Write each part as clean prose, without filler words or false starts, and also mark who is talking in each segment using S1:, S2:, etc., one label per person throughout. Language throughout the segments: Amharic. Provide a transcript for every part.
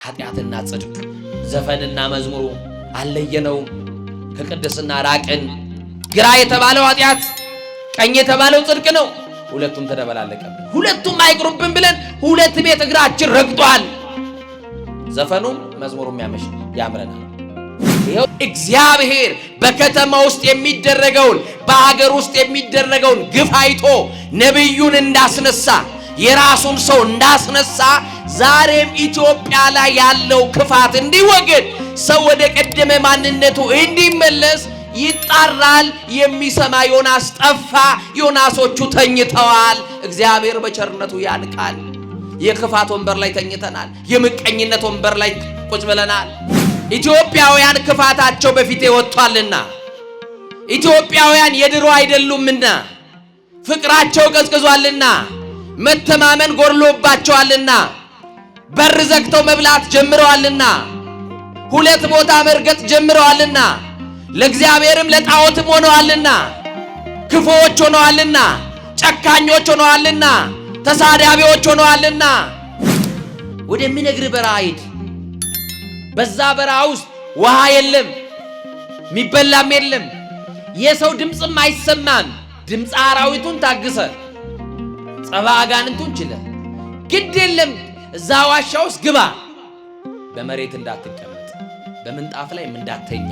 S1: ኃጢአትና ጽድቅ ዘፈንና መዝሙሩ አለየነው ከቅድስና ራቅን ግራ የተባለው ኃጢአት ቀኝ የተባለው ጽድቅ ነው ሁለቱም ተደበላለቀብን ሁለቱም አይቅሩብን ብለን ሁለት ቤት እግራችን ረግጧል ዘፈኑም መዝሙሩም ያምረናል ይሄው እግዚአብሔር በከተማ ውስጥ የሚደረገውን በአገር ውስጥ የሚደረገውን ግፍ አይቶ ነብዩን እንዳስነሳ የራሱን ሰው እንዳስነሳ ዛሬም ኢትዮጵያ ላይ ያለው ክፋት እንዲወገድ ሰው ወደ ቀደመ ማንነቱ እንዲመለስ ይጣራል የሚሰማ ዮናስ ጠፋ ዮናሶቹ ተኝተዋል እግዚአብሔር በቸርነቱ ያንቃል የክፋት ወንበር ላይ ተኝተናል የምቀኝነት ወንበር ላይ ቁጭ ብለናል ኢትዮጵያውያን ክፋታቸው በፊት ወጥቷልና ኢትዮጵያውያን የድሮ አይደሉምና ፍቅራቸው ቀዝቅዟልና መተማመን ጎርሎባቸዋልና በር ዘግተው መብላት ጀምረዋልና ሁለት ቦታ መርገጥ ጀምረዋልና ለእግዚአብሔርም ለጣዖትም ሆነዋልና ክፉዎች ሆነዋልና ጨካኞች ሆነዋልና ተሳዳቢዎች ሆነዋልና ወደሚነግር በረሃ ሂድ በዛ በረሃ ውስጥ ውሃ የለም ሚበላም የለም የሰው ድምጽም አይሰማም ድምጽ አራዊቱን ታግሰ ጸባ አጋንንቱን ችለ ግድ የለም እዛ ዋሻ ውስጥ ግባ በመሬት እንዳትቀመጥ በምንጣፍ ላይ እንዳትተኛ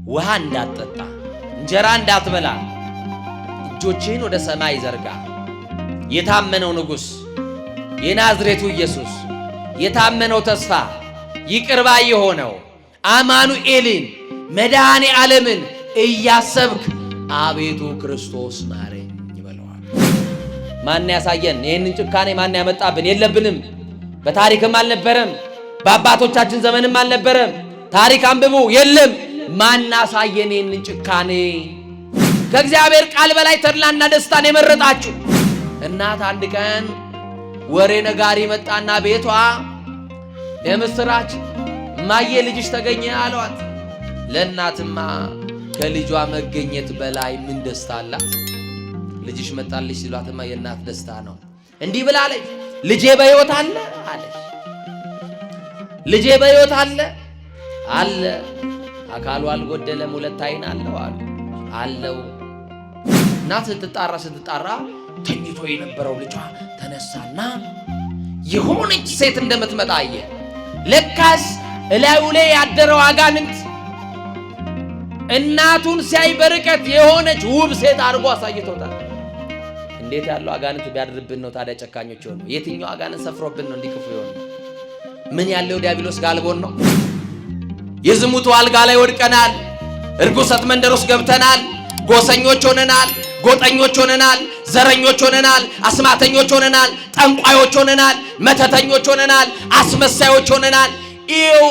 S1: ውሃ እንዳትጠጣ እንጀራ እንዳትበላ እጆችህን ወደ ሰማይ ዘርጋ የታመነው ንጉሥ የናዝሬቱ ኢየሱስ የታመነው ተስፋ ይቅርባ የሆነው አማኑኤልን መድኃኔ ዓለምን እያሰብክ አቤቱ ክርስቶስ ማረኝ ይበለዋል ማን ያሳየን ይህንን ጭካኔ ማን ያመጣብን የለብንም በታሪክም አልነበረም በአባቶቻችን ዘመንም አልነበረም ታሪክ አንብቡ የለም ማን ያሳየን ይህንን ጭካኔ ከእግዚአብሔር ቃል በላይ ተድላና ደስታን የመረጣችሁ እናት አንድ ቀን ወሬ ነጋሪ መጣና ቤቷ የምስራች ማየ ልጅሽ ተገኘ አሏት ለእናትማ ከልጇ መገኘት በላይ ምን ደስታ አላት ልጅሽ መጣልሽ ሲሏትማ የእናት ደስታ ነው እንዲህ ብላለች ልጄ በሕይወት አለ አለች ልጄ በሕይወት አለ አካሉ አልጎደለም ሁለት አይን አለው አለው እናት ስትጣራ ተኝቶ የነበረው ልጇ ተነሳና የሆነች ሴት እንደምትመጣ አየ ለካስ እላዩ ላይ ያደረው አጋንንት እናቱን ሲያይ በርቀት የሆነች ውብ ሴት አድርጎ አሳይቶታል እንዴት ያለው አጋንንት ቢያድርብን ነው ታዲያ ጨካኞች ሆኖ የትኛው አጋንንት ሰፍሮብን ነው እንዲክፉ ይሆን ምን ዲያብሎስ ጋልቦን ነው የዝሙቱ አልጋ ላይ ወድቀናል እርኩሰት መንደር ውስጥ ገብተናል ጎሰኞች ሆነናል ጎጠኞች ሆነናል ዘረኞች ሆነናል አስማተኞች ሆነናል ጠንቋዮች ሆነናል መተተኞች ሆነናል አስመሳዮች ሆነናል ይው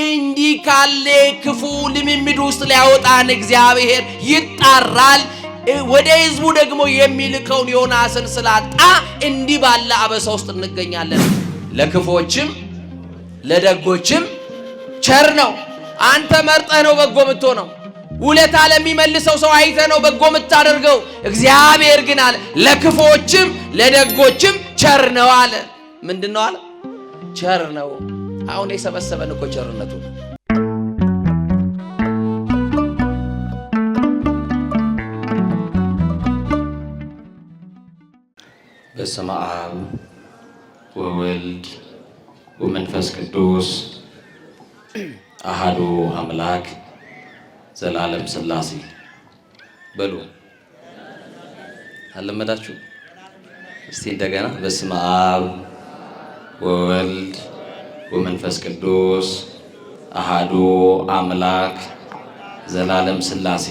S1: እንዲህ ካለ ክፉ ልምምድ ውስጥ ሊያወጣን እግዚአብሔር ይጣራል ወደ ህዝቡ ደግሞ የሚልከውን ዮናስን ስላጣ እንዲህ ባለ አበሳ ውስጥ እንገኛለን ለክፎችም ለደጎችም ቸር ነው አንተ መርጠህ ነው በጎ የምትሆነው ውለታ ለሚመልሰው ሰው አይተህ ነው በጎ የምታደርገው እግዚአብሔር ግን አለ ለክፎችም ለደጎችም ቸር ነው አለ ምንድነው አለ ቸር ነው አሁን የሰበሰበን እኮ ቸርነቱ ነው
S2: በስመ አብ ወወልድ ወመንፈስ ቅዱስ አሐዱ አምላክ ዘላለም ሥላሴ በሉ አለመዳችሁ እስቲ እንደገና በስመ አብ ወወልድ ወመንፈስ ቅዱስ አሐዱ አምላክ ዘላለም ሥላሴ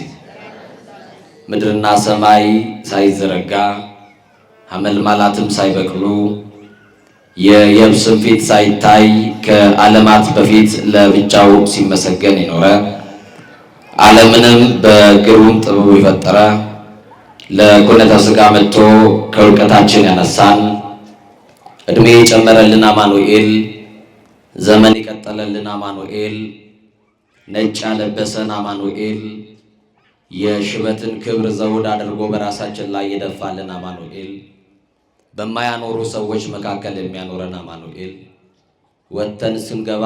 S2: ምድርና ሰማይ ሳይዘረጋ አመልማላትም ሳይበቅሉ የየብስም ፊት ሳይታይ ከዓለማት በፊት ለብቻው ሲመሰገን የኖረ ዓለምንም በግሩም ጥበቡ የፈጠረ ለኩነተ ሥጋ መጥቶ ከውድቀታችን ያነሳን እድሜ የጨመረልን አማኑኤል ዘመን የቀጠለልን አማኑኤል ነጭ ያለበሰን አማኑኤል የሽበትን ክብር ዘውድ አድርጎ በራሳችን ላይ የደፋልን አማኑኤል በማያኖሩ ሰዎች መካከል የሚያኖረን አማኑኤል ወጥተን ስንገባ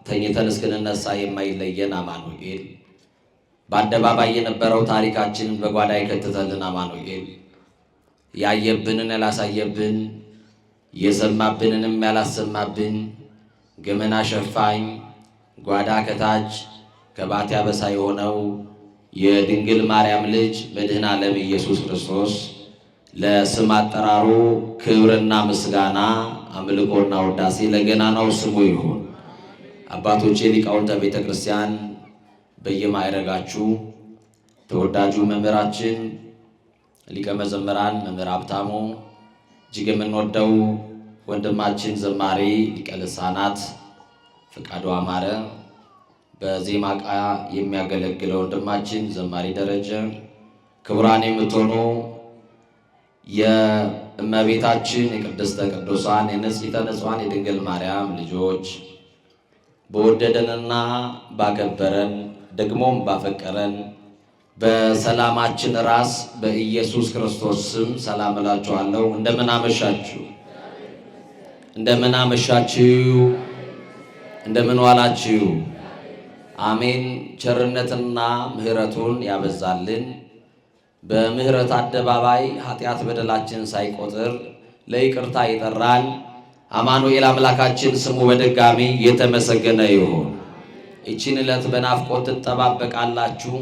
S2: ተኝተን እስክንነሳ የማይለየን አማኑኤል፣ በአደባባይ የነበረው ታሪካችንን በጓዳ የከተተልን አማኑኤል፣ ያየብንን ያላሳየብን፣ የሰማብንንም ያላሰማብን፣ ገመና ሸፋኝ ጓዳ ከታች ከባት ያበሳ የሆነው የድንግል ማርያም ልጅ መድኃኔ ዓለም ኢየሱስ ክርስቶስ ለስም አጠራሩ ክብርና ምስጋና አምልኮና ውዳሴ ለገናናው ስሙ ይሁን። አባቶቼ ሊቃውንተ ቤተ ክርስቲያን በየማዕረጋችሁ ተወዳጁ መምህራችን ሊቀ መዘምራን መምህር ሀብታሙ፣ እጅግ የምንወደው ወንድማችን ዘማሪ ሊቀ ልሳናት ፈቃዱ አማረ፣ በዜማ ዕቃ የሚያገለግለው ወንድማችን ዘማሪ ደረጀ፣ ክቡራን የምትሆኑ የእመቤታችን የቅድስተ ቅዱሳን የንጽሕተ ንጹሐን የድንግል ማርያም ልጆች በወደደንና ባከበረን ደግሞም ባፈቀረን በሰላማችን ራስ በኢየሱስ ክርስቶስ ስም ሰላም እላችኋለሁ። እንደምን አመሻችሁ? እንደምን አመሻችሁ? እንደምን ዋላችሁ? አሜን። ቸርነትና ምሕረቱን ያበዛልን በምሕረት አደባባይ ኃጢአት በደላችን ሳይቆጥር ለይቅርታ የጠራን አማኑኤል አምላካችን ስሙ በድጋሚ የተመሰገነ ይሁን። ይህችን ዕለት በናፍቆት ትጠባበቃላችሁ።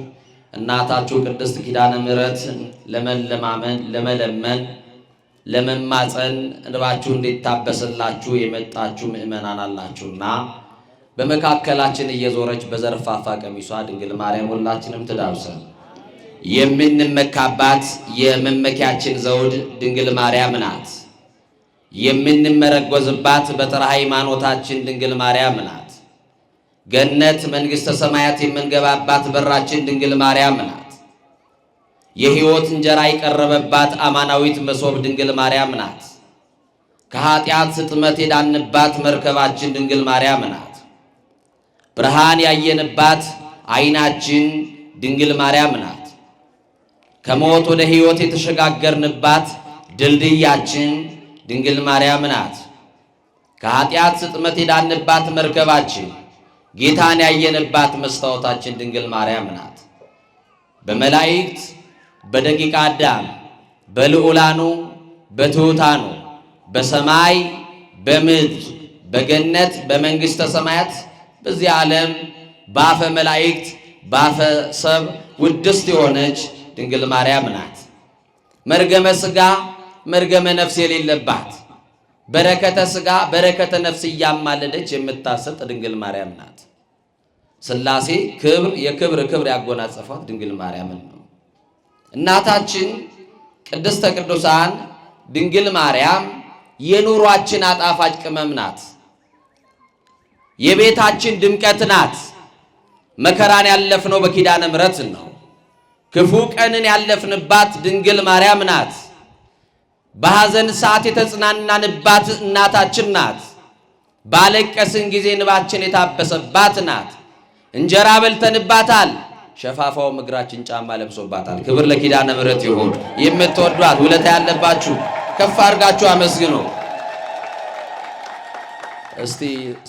S2: እናታችሁ ቅድስት ኪዳነ ምሕረትን ለመለመን ለመማፀን እንባችሁ እንዲታበስላችሁ የመጣችሁ ምእመናን አላችሁና በመካከላችን እየዞረች በዘርፋፋ ቀሚሷ ድንግል ማርያም ሁላችንም ትዳብሰን። የምንመካባት የመመኪያችን ዘውድ ድንግል ማርያም ናት። የምንመረጎዝባት በትረ ሃይማኖታችን ድንግል ማርያም ናት። ገነት መንግሥተ ሰማያት የምንገባባት በራችን ድንግል ማርያም ናት። የሕይወት እንጀራ የቀረበባት አማናዊት መሶብ ድንግል ማርያም ናት። ከኃጢአት ስጥመት የዳንባት መርከባችን ድንግል ማርያም ናት። ብርሃን ያየንባት ዓይናችን ድንግል ማርያም ናት። ከሞት ወደ ሕይወት የተሸጋገርንባት ድልድያችን ድንግል ማርያም ናት። ከኃጢአት ስጥመት የዳንባት መርከባችን ጌታን ያየንባት መስታወታችን ድንግል ማርያም ናት። በመላእክት በደቂቀ አዳም በልዑላኑ በትሑታኑ በሰማይ በምድር በገነት በመንግሥተ ሰማያት በዚህ ዓለም በአፈ መላእክት በአፈ ሰብ ውድስት የሆነች ድንግል ማርያም ናት። መርገመ ሥጋ መርገመ ነፍስ የሌለባት በረከተ ሥጋ በረከተ ነፍስ እያማለደች የምታሰጥ ድንግል ማርያም ናት። ሥላሴ የክብር ክብር ያጎናጸፏት ድንግል ማርያምን ነው። እናታችን ቅድስተ ቅዱሳን ድንግል ማርያም የኑሯችን አጣፋጭ ቅመም ናት። የቤታችን ድምቀት ናት። መከራን ያለፍነው በኪዳነ ምሕረት ነው። ክፉ ቀንን ያለፍንባት ድንግል ማርያም ናት። በሐዘን ሰዓት የተጽናናንባት እናታችን ናት። ባለቀስን ጊዜ እንባችን የታበሰባት ናት። እንጀራ በልተንባታል፣ ሸፋፋውም እግራችን ጫማ ለብሶባታል። ክብር ለኪዳነ ምሕረት ይሁን። የምትወዷት ውለታ ያለባችሁ ከፍ አድርጋችሁ አመስግኑ። እስቲ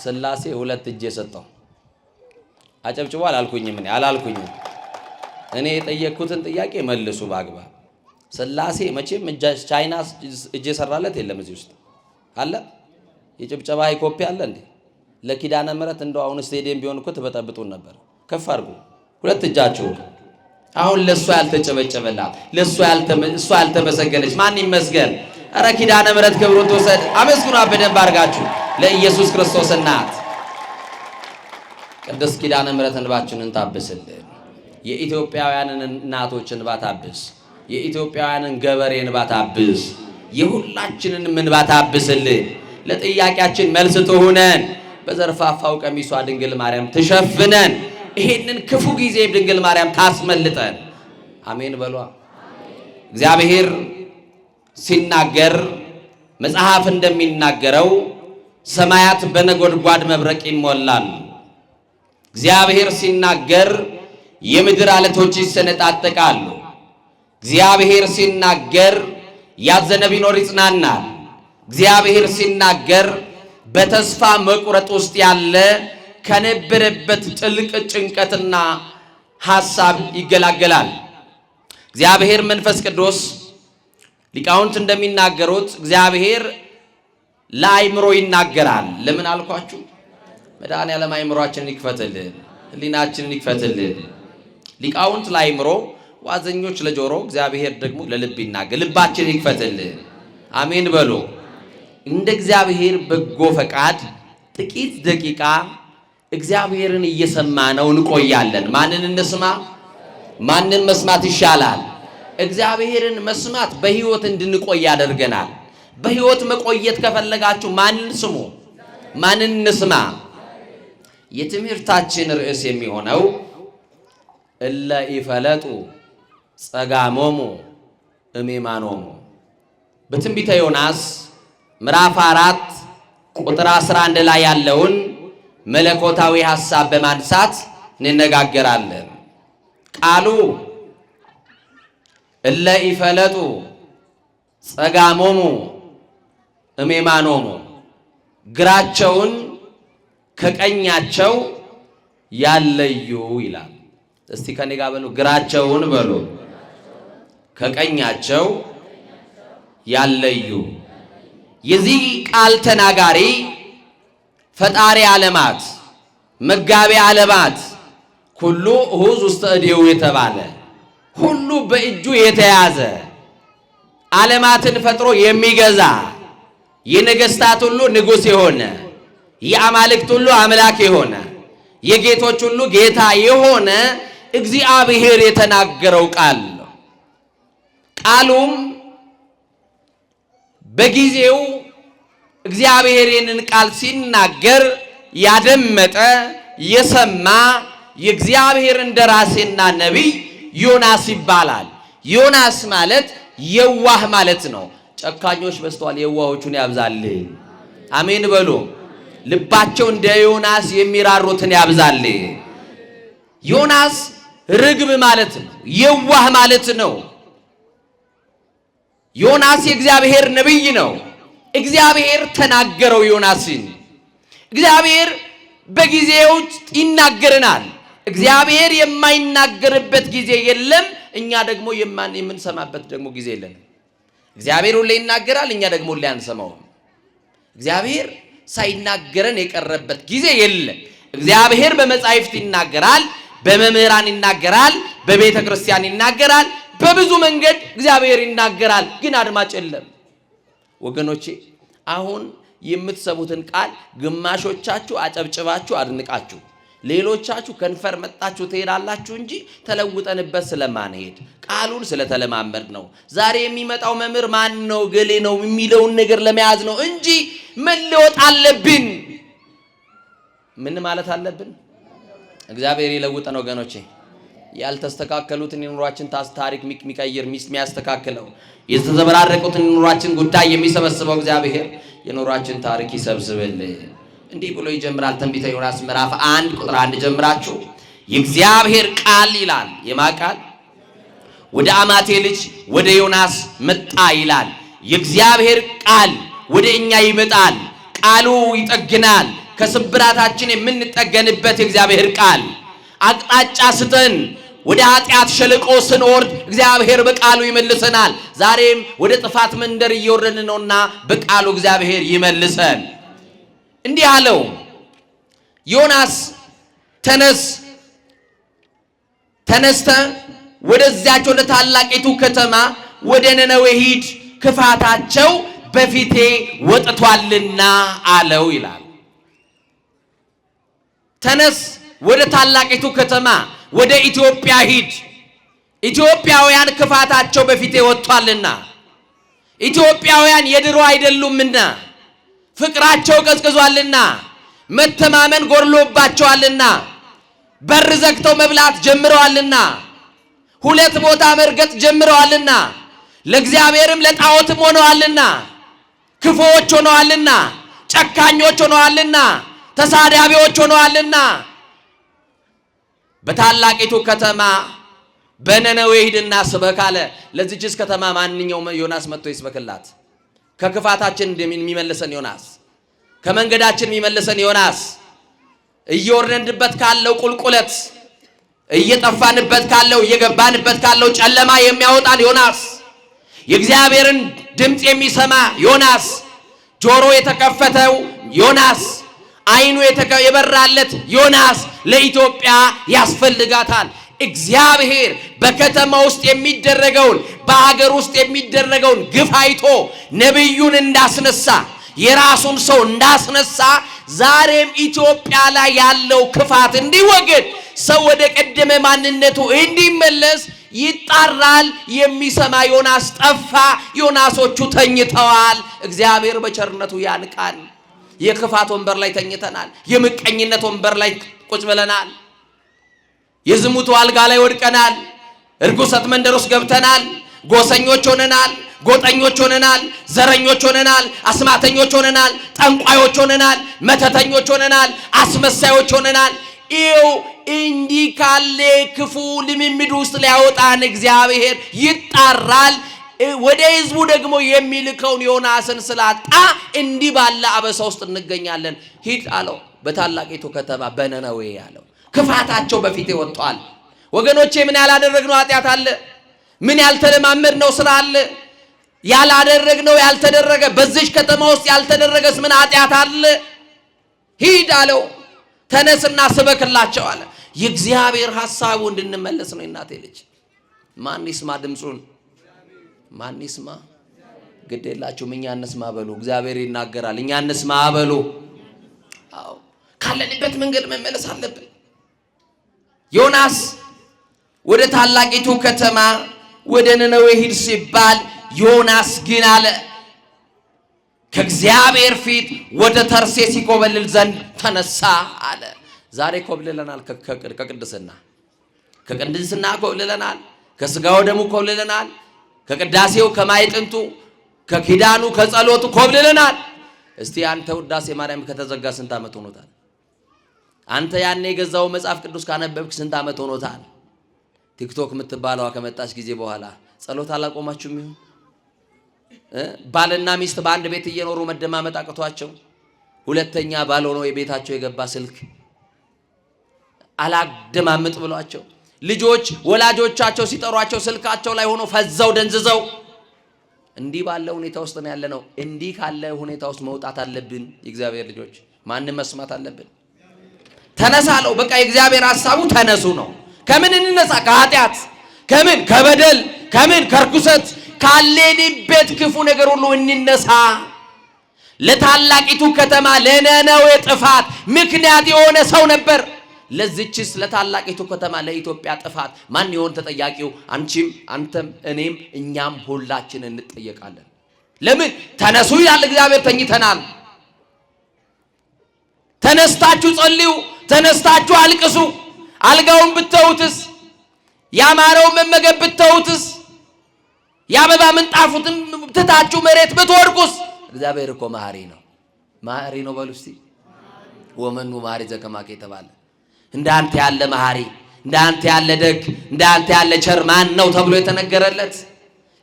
S2: ሥላሴ ሁለት እጅ የሰጠው አጨብጭቦ አላልኩኝም። አላልኩኝም። እኔ የጠየቅኩትን ጥያቄ መልሱ በአግባብ። ሥላሴ መቼም ቻይና እጅ የሰራለት የለም። እዚህ ውስጥ አለ የጭብጨባ ኮፒ አለ እንዴ? ለኪዳነ ምሕረት እንደው አሁን ስቴዲየም ቢሆን እኮ ትበጠብጡን ነበር። ከፍ አድርጉ ሁለት እጃችሁ። አሁን ለእሷ ያልተጨበጨበላት እሷ ያልተመሰገነች ማን ይመስገን? ኧረ ኪዳነ ምሕረት ክብሩን ትውሰድ። አመስግኗ በደንብ አድርጋችሁ ለኢየሱስ ክርስቶስ እናት ቅድስት ኪዳነ ምሕረት እንባችንን ታብስልን። የኢትዮጵያውያንን እናቶች እንባ ታብስ። የኢትዮጵያውያንን ገበሬ እንባ ታብስ። የሁላችንን እንባ ታብስልን። ለጥያቄያችን መልስ ትሁነን። በዘርፋፋው ቀሚሷ ድንግል ማርያም ትሸፍነን። ይሄንን ክፉ ጊዜ ድንግል ማርያም ታስመልጠን። አሜን በሏ። እግዚአብሔር ሲናገር መጽሐፍ እንደሚናገረው ሰማያት በነጎድጓድ መብረቅ ይሞላሉ። እግዚአብሔር ሲናገር የምድር አለቶች ይሰነጣጠቃሉ። እግዚአብሔር ሲናገር ያዘነ ቢኖር ይጽናናል። እግዚአብሔር ሲናገር በተስፋ መቁረጥ ውስጥ ያለ ከነበረበት ጥልቅ ጭንቀትና ሐሳብ ይገላገላል። እግዚአብሔር መንፈስ ቅዱስ ሊቃውንት እንደሚናገሩት እግዚአብሔር ለአእምሮ ይናገራል። ለምን አልኳችሁ? መድኃኔዓለም አእምሮአችንን ይክፈትልን፣ ሕሊናችንን ይክፈትልን። ሊቃውንት ለአእምሮ፣ ዋዘኞች ለጆሮ፣ እግዚአብሔር ደግሞ ለልብ ይናገር። ልባችንን ይክፈትልን። አሜን በሉ። እንደ እግዚአብሔር በጎ ፈቃድ ጥቂት ደቂቃ እግዚአብሔርን እየሰማነው እንቆያለን። ማንን እንስማ? ማንን መስማት ይሻላል? እግዚአብሔርን መስማት በሕይወት እንድንቆይ ያደርገናል። በሕይወት መቆየት ከፈለጋችሁ ማንን ስሙ? ማንን እንስማ? የትምህርታችን ርዕስ የሚሆነው እለ ኢፈለጡ ጸጋሞሙ እሜማኖሙ በትንቢተ ዮናስ ምዕራፍ 4 ቁጥር 11 ላይ ያለውን መለኮታዊ ሐሳብ በማንሳት እንነጋገራለን። ቃሉ እለ ኢፈለጡ ጸጋሞሙ እሜማኖሙ ግራቸውን ከቀኛቸው ያለዩ ይላል። እስቲ ከኔ ጋር በሉ፣ ግራቸውን በሉ፣ ከቀኛቸው ያለዩ። የዚህ ቃል ተናጋሪ ፈጣሪ ዓለማት መጋቢ ዓለማት ሁሉ እሁዝ ውስተ እዴሁ የተባለ ሁሉ በእጁ የተያዘ ዓለማትን ፈጥሮ የሚገዛ የነገስታት ሁሉ ንጉሥ የሆነ የአማልክት ሁሉ አምላክ የሆነ የጌቶች ሁሉ ጌታ የሆነ እግዚአብሔር የተናገረው ቃል ነው። ቃሉም በጊዜው እግዚአብሔር ይህንን ቃል ሲናገር ያደመጠ የሰማ የእግዚአብሔር እንደራሴና ነቢይ ዮናስ ይባላል። ዮናስ ማለት የዋህ ማለት ነው። ጨካኞች በዝተዋል፣ የዋሆቹን ያብዛልህ። አሜን በሉ። ልባቸው እንደ ዮናስ የሚራሩትን ያብዛልህ። ዮናስ ርግብ ማለት ነው፣ የዋህ ማለት ነው። ዮናስ የእግዚአብሔር ነቢይ ነው። እግዚአብሔር ተናገረው ዮናስን። እግዚአብሔር በጊዜው ይናገረናል። እግዚአብሔር የማይናገርበት ጊዜ የለም። እኛ ደግሞ የምንሰማበት ደግሞ ጊዜ የለም። እግዚአብሔር ሁሌ ይናገራል፣ እኛ ደግሞ ሁሌ አንሰማውም። እግዚአብሔር ሳይናገረን የቀረበት ጊዜ የለም። እግዚአብሔር በመጻሕፍት ይናገራል፣ በመምህራን ይናገራል፣ በቤተ ክርስቲያን ይናገራል። በብዙ መንገድ እግዚአብሔር ይናገራል፣ ግን አድማጭ የለም። ወገኖቼ አሁን የምትሰሙትን ቃል ግማሾቻችሁ አጨብጭባችሁ አድንቃችሁ፣ ሌሎቻችሁ ከንፈር መጣችሁ ትሄዳላችሁ እንጂ ተለውጠንበት ስለማንሄድ ቃሉን ስለተለማመድ ነው። ዛሬ የሚመጣው መምህር ማን ነው ገሌ ነው የሚለውን ነገር ለመያዝ ነው እንጂ መለወጥ አለብን። ምን ማለት አለብን? እግዚአብሔር ይለውጠን ወገኖቼ። ያልተስተካከሉትን የኑሯችን ታሪክ የሚቀይር የሚያስተካክለው የተዘበራረቁትን የኑሯችን ጉዳይ የሚሰበስበው እግዚአብሔር የኑሯችን ታሪክ ይሰብስብልን። እንዲህ ብሎ ይጀምራል ትንቢተ ዮናስ ምዕራፍ 1 ቁጥር 1 ጀምራችሁ የእግዚአብሔር ቃል ይላል። የማ ቃል? ወደ አማቴ ልጅ ወደ ዮናስ መጣ ይላል። የእግዚአብሔር ቃል ወደ እኛ ይመጣል። ቃሉ ይጠግናል። ከስብራታችን የምንጠገንበት የእግዚአብሔር ቃል አቅጣጫ ስተን ወደ ኃጢአት ሸለቆ ስንወርድ እግዚአብሔር በቃሉ ይመልሰናል። ዛሬም ወደ ጥፋት መንደር እየወረድን ነውና በቃሉ እግዚአብሔር ይመልሰን። እንዲህ አለው፣ ዮናስ ተነስተ ወደዚያች ወደ ታላቂቱ ከተማ ወደ ነነዌ ሂድ፣ ክፋታቸው በፊቴ ወጥቷልና አለው ይላል። ተነስ ወደ ታላቂቱ ከተማ ወደ ኢትዮጵያ ሂድ፣ ኢትዮጵያውያን ክፋታቸው በፊቴ ወጥቷልና፣ ኢትዮጵያውያን የድሮ አይደሉምና፣ ፍቅራቸው ቀዝቅዟልና፣ መተማመን ጎድሎባቸዋልና፣ በር ዘግተው መብላት ጀምረዋልና፣ ሁለት ቦታ መርገጥ ጀምረዋልና፣ ለእግዚአብሔርም ለጣዖትም ሆነዋልና፣ ክፉዎች ሆነዋልና፣ ጨካኞች ሆነዋልና፣ ተሳዳቢዎች ሆነዋልና በታላቂቱ ከተማ በነነዌ ሂድና ስበክ አለ። ለዚህች ከተማ ማንኛውም ዮናስ መጥቶ ይስበክላት። ከክፋታችን የሚመልሰን ዮናስ፣
S1: ከመንገዳችን የሚመልሰን ዮናስ፣ እየወረድንበት ካለው ቁልቁለት፣ እየጠፋንበት ካለው እየገባንበት ካለው ጨለማ የሚያወጣን ዮናስ፣ የእግዚአብሔርን ድምፅ የሚሰማ ዮናስ፣ ጆሮ የተከፈተው ዮናስ፣ አይኑ የበራለት ዮናስ ለኢትዮጵያ ያስፈልጋታል። እግዚአብሔር በከተማ ውስጥ የሚደረገውን በአገር ውስጥ የሚደረገውን ግፍ አይቶ ነቢዩን እንዳስነሳ የራሱን ሰው እንዳስነሳ ዛሬም ኢትዮጵያ ላይ ያለው ክፋት እንዲወገድ ሰው ወደ ቀደመ ማንነቱ እንዲመለስ ይጣራል። የሚሰማ ዮናስ ጠፋ። ዮናሶቹ ተኝተዋል። እግዚአብሔር በቸርነቱ ያንቃል። የክፋት ወንበር ላይ ተኝተናል። የምቀኝነት ወንበር ላይ ቁጭ ብለናል። የዝሙቱ አልጋ ላይ ወድቀናል። እርኩሰት መንደር ውስጥ ገብተናል። ጎሰኞች ሆነናል። ጎጠኞች ሆነናል። ዘረኞች ሆነናል። አስማተኞች ሆነናል። ጠንቋዮች ሆነናል። መተተኞች ሆነናል። አስመሳዮች ሆነናል። ይው እንዲህ ካለ ክፉ ልምምድ ውስጥ ሊያወጣን እግዚአብሔር ይጣራል። ወደ ህዝቡ ደግሞ የሚልከውን ዮናስን ስላጣ እንዲህ ባለ አበሳ ውስጥ እንገኛለን። ሂድ አለው በታላቂቱ ከተማ በነነዌ ያለው። ክፋታቸው በፊት ወጥቷል። ወገኖቼ ምን ያላደረግነው ኃጢአት አለ? ምን ያልተለማመድነው ስራ አለ? ያላደረግነው ያልተደረገ በዚህ ከተማ ውስጥ ያልተደረገስ ምን ኃጢአት አለ? ሂድ አለው። ተነስና ስበክላቸው አለ። የእግዚአብሔር ሐሳቡ እንድንመለስ ነው። እናቴ ልጅ ማን ይስማ ድምጹን? ማን ይስማ? ግድ የላችሁም እኛ እንስማ በሉ። እግዚአብሔር ይናገራል። እኛ እንስማ በሉ። አዎ ካለንበት መንገድ መመለስ አለብን። ዮናስ ወደ ታላቂቱ ከተማ ወደ ነነዌ ሂድ ሲባል ዮናስ ግን አለ ከእግዚአብሔር ፊት ወደ ተርሴስ ይኮበልል ዘንድ ተነሳ አለ። ዛሬ ኮብልለናል። ከቅድስና ኮብልለናል። ከስጋው ደሙ ኮብልለናል። ከቅዳሴው ከማይጥንቱ ከኪዳኑ ከጸሎቱ ኮብልለናል። እስቲ አንተ ውዳሴ ማርያም ከተዘጋ ስንት ዓመት ሆኖታል? አንተ ያኔ የገዛው መጽሐፍ ቅዱስ ካነበብክ ስንት ዓመት ሆኖታል? ቲክቶክ የምትባለዋ ከመጣች ጊዜ በኋላ ጸሎት አላቆማችሁም ይሁን? ባልና ሚስት በአንድ ቤት እየኖሩ መደማመጥ አቅቷቸው ሁለተኛ ባል ሆኖ የቤታቸው የገባ ስልክ አላደማምጥ ብሏቸው ልጆች ወላጆቻቸው ሲጠሯቸው ስልካቸው ላይ ሆኖ ፈዘው ደንዝዘው እንዲህ ባለ ሁኔታ ውስጥ ነው ያለነው። እንዲህ ካለ ሁኔታ ውስጥ መውጣት አለብን። የእግዚአብሔር ልጆች ማንም መስማት አለብን። ተነሳለው። በቃ የእግዚአብሔር ሐሳቡ ተነሱ ነው። ከምን እንነሳ? ከኃጢአት፣ ከምን ከበደል፣ ከምን ከርኩሰት ካለንበት ክፉ ነገር ሁሉ እንነሳ። ለታላቂቱ ከተማ ለነነዌ ጥፋት ምክንያት የሆነ ሰው ነበር። ለዚችስ ለታላቂቱ ከተማ ለኢትዮጵያ ጥፋት ማን ይሆን ተጠያቂው? አንቺም፣ አንተም፣ እኔም፣ እኛም ሁላችን እንጠየቃለን። ለምን? ተነሱ ይላል እግዚአብሔር። ተኝተናል። ተነስታችሁ ጸልዩ፣ ተነስታችሁ አልቅሱ። አልጋውን ብትተውትስ? ያማረውን መመገብ ብትተውትስ? የአበባ ምንጣፉትን ትታችሁ መሬት ብትወድቁስ? እግዚአብሔር እኮ መሐሪ ነው። መሐሪ ነው በሉ እስቲ። ወመኑ መሐሪ ዘከማከ የተባለ እንዳንተ ያለ መሐሪ፣ እንዳንተ ያለ ደግ፣ እንዳንተ ያለ ቸር ማን ነው ተብሎ የተነገረለት?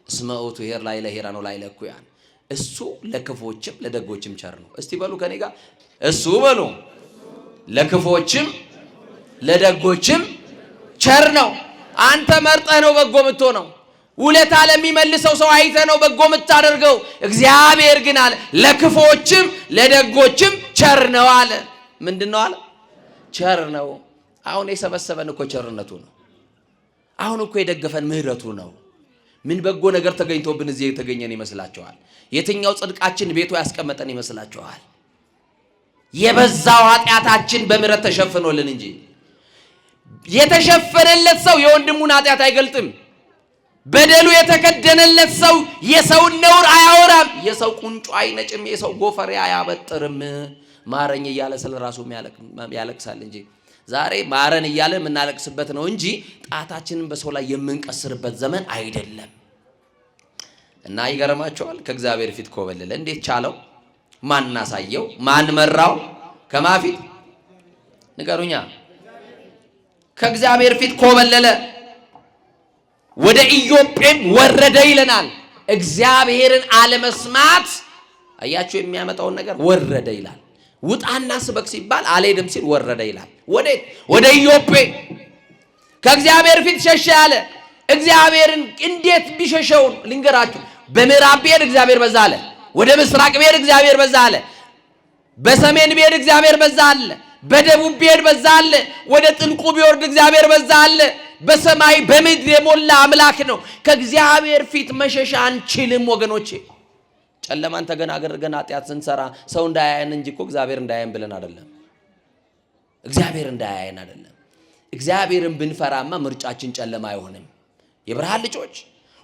S1: እስመ ውእቱ ኄር ላዕለ ኄራን ወላዕለ እኩያን። እሱ ለክፎችም ለደጎችም ቸር ነው። እስቲ በሉ ከኔ ጋር እሱ በሉ። ለክፎችም ለደጎችም ቸር ነው። አንተ መርጠህ ነው በጎ የምትሆነው። ውለታ ለሚመልሰው ሰው አይተህ ነው በጎ የምታደርገው። እግዚአብሔር ግን አለ ለክፎችም ለደጎችም ቸር ነው አለ። ምንድን ነው አለ? ቸር ነው። አሁን የሰበሰበን እኮ ቸርነቱ ነው። አሁን እኮ የደገፈን ምህረቱ ነው። ምን በጎ ነገር ተገኝቶብን እዚህ የተገኘን ይመስላችኋል? የትኛው ጽድቃችን ቤቱ ያስቀመጠን ይመስላችኋል? የበዛው ኃጢአታችን በምህረት ተሸፍኖልን እንጂ የተሸፈነለት ሰው የወንድሙን ኃጢአት አይገልጥም። በደሉ የተከደነለት ሰው የሰውን ነውር አያወራም። የሰው ቁንጮ አይነጭም። የሰው ጎፈሬ አያበጥርም። ማረኝ እያለ ስለ ራሱ ያለቅሳል እንጂ ዛሬ ማረን እያለ የምናለቅስበት ነው እንጂ ጣታችንን በሰው ላይ የምንቀስርበት ዘመን አይደለም። እና ይገርማቸዋል። ከእግዚአብሔር ፊት ኮበለለ። እንዴት ቻለው? ማን አሳየው? ማን መራው? ከማፊት ንገሩኛ። ከእግዚአብሔር ፊት ኮበለለ። ወደ ኢዮጴም ወረደ ይለናል። እግዚአብሔርን አለመስማት አያችሁ የሚያመጣውን ነገር ወረደ ይላል። ውጣና ስበክ ሲባል አልሄድም ሲል ወረደ ይላል። ወዴት? ወደ ኢዮጴ። ከእግዚአብሔር ፊት ሸሸ ያለ እግዚአብሔርን እንዴት ቢሸሸው ልንገራችሁ። በምዕራብ ብሄድ እግዚአብሔር በዛ አለ። ወደ ምስራቅ ብሄድ እግዚአብሔር በዛ አለ። በሰሜን ብሄድ እግዚአብሔር በዛ አለ። በደቡብ ብሄድ በዛ አለ። ወደ ጥልቁ ቢወርድ እግዚአብሔር በዛ አለ። በሰማይ በምድር የሞላ አምላክ ነው። ከእግዚአብሔር ፊት መሸሻ አንችልም ወገኖቼ። ጨለማን ተገናገርገን ኃጢአት ስንሰራ ሰው እንዳያየን እንጂ እኮ እግዚአብሔር እንዳያየን ብለን አይደለም። እግዚአብሔር እንዳያየን አይደለም። እግዚአብሔርን ብንፈራማ ምርጫችን ጨለማ አይሆንም። የብርሃን ልጆች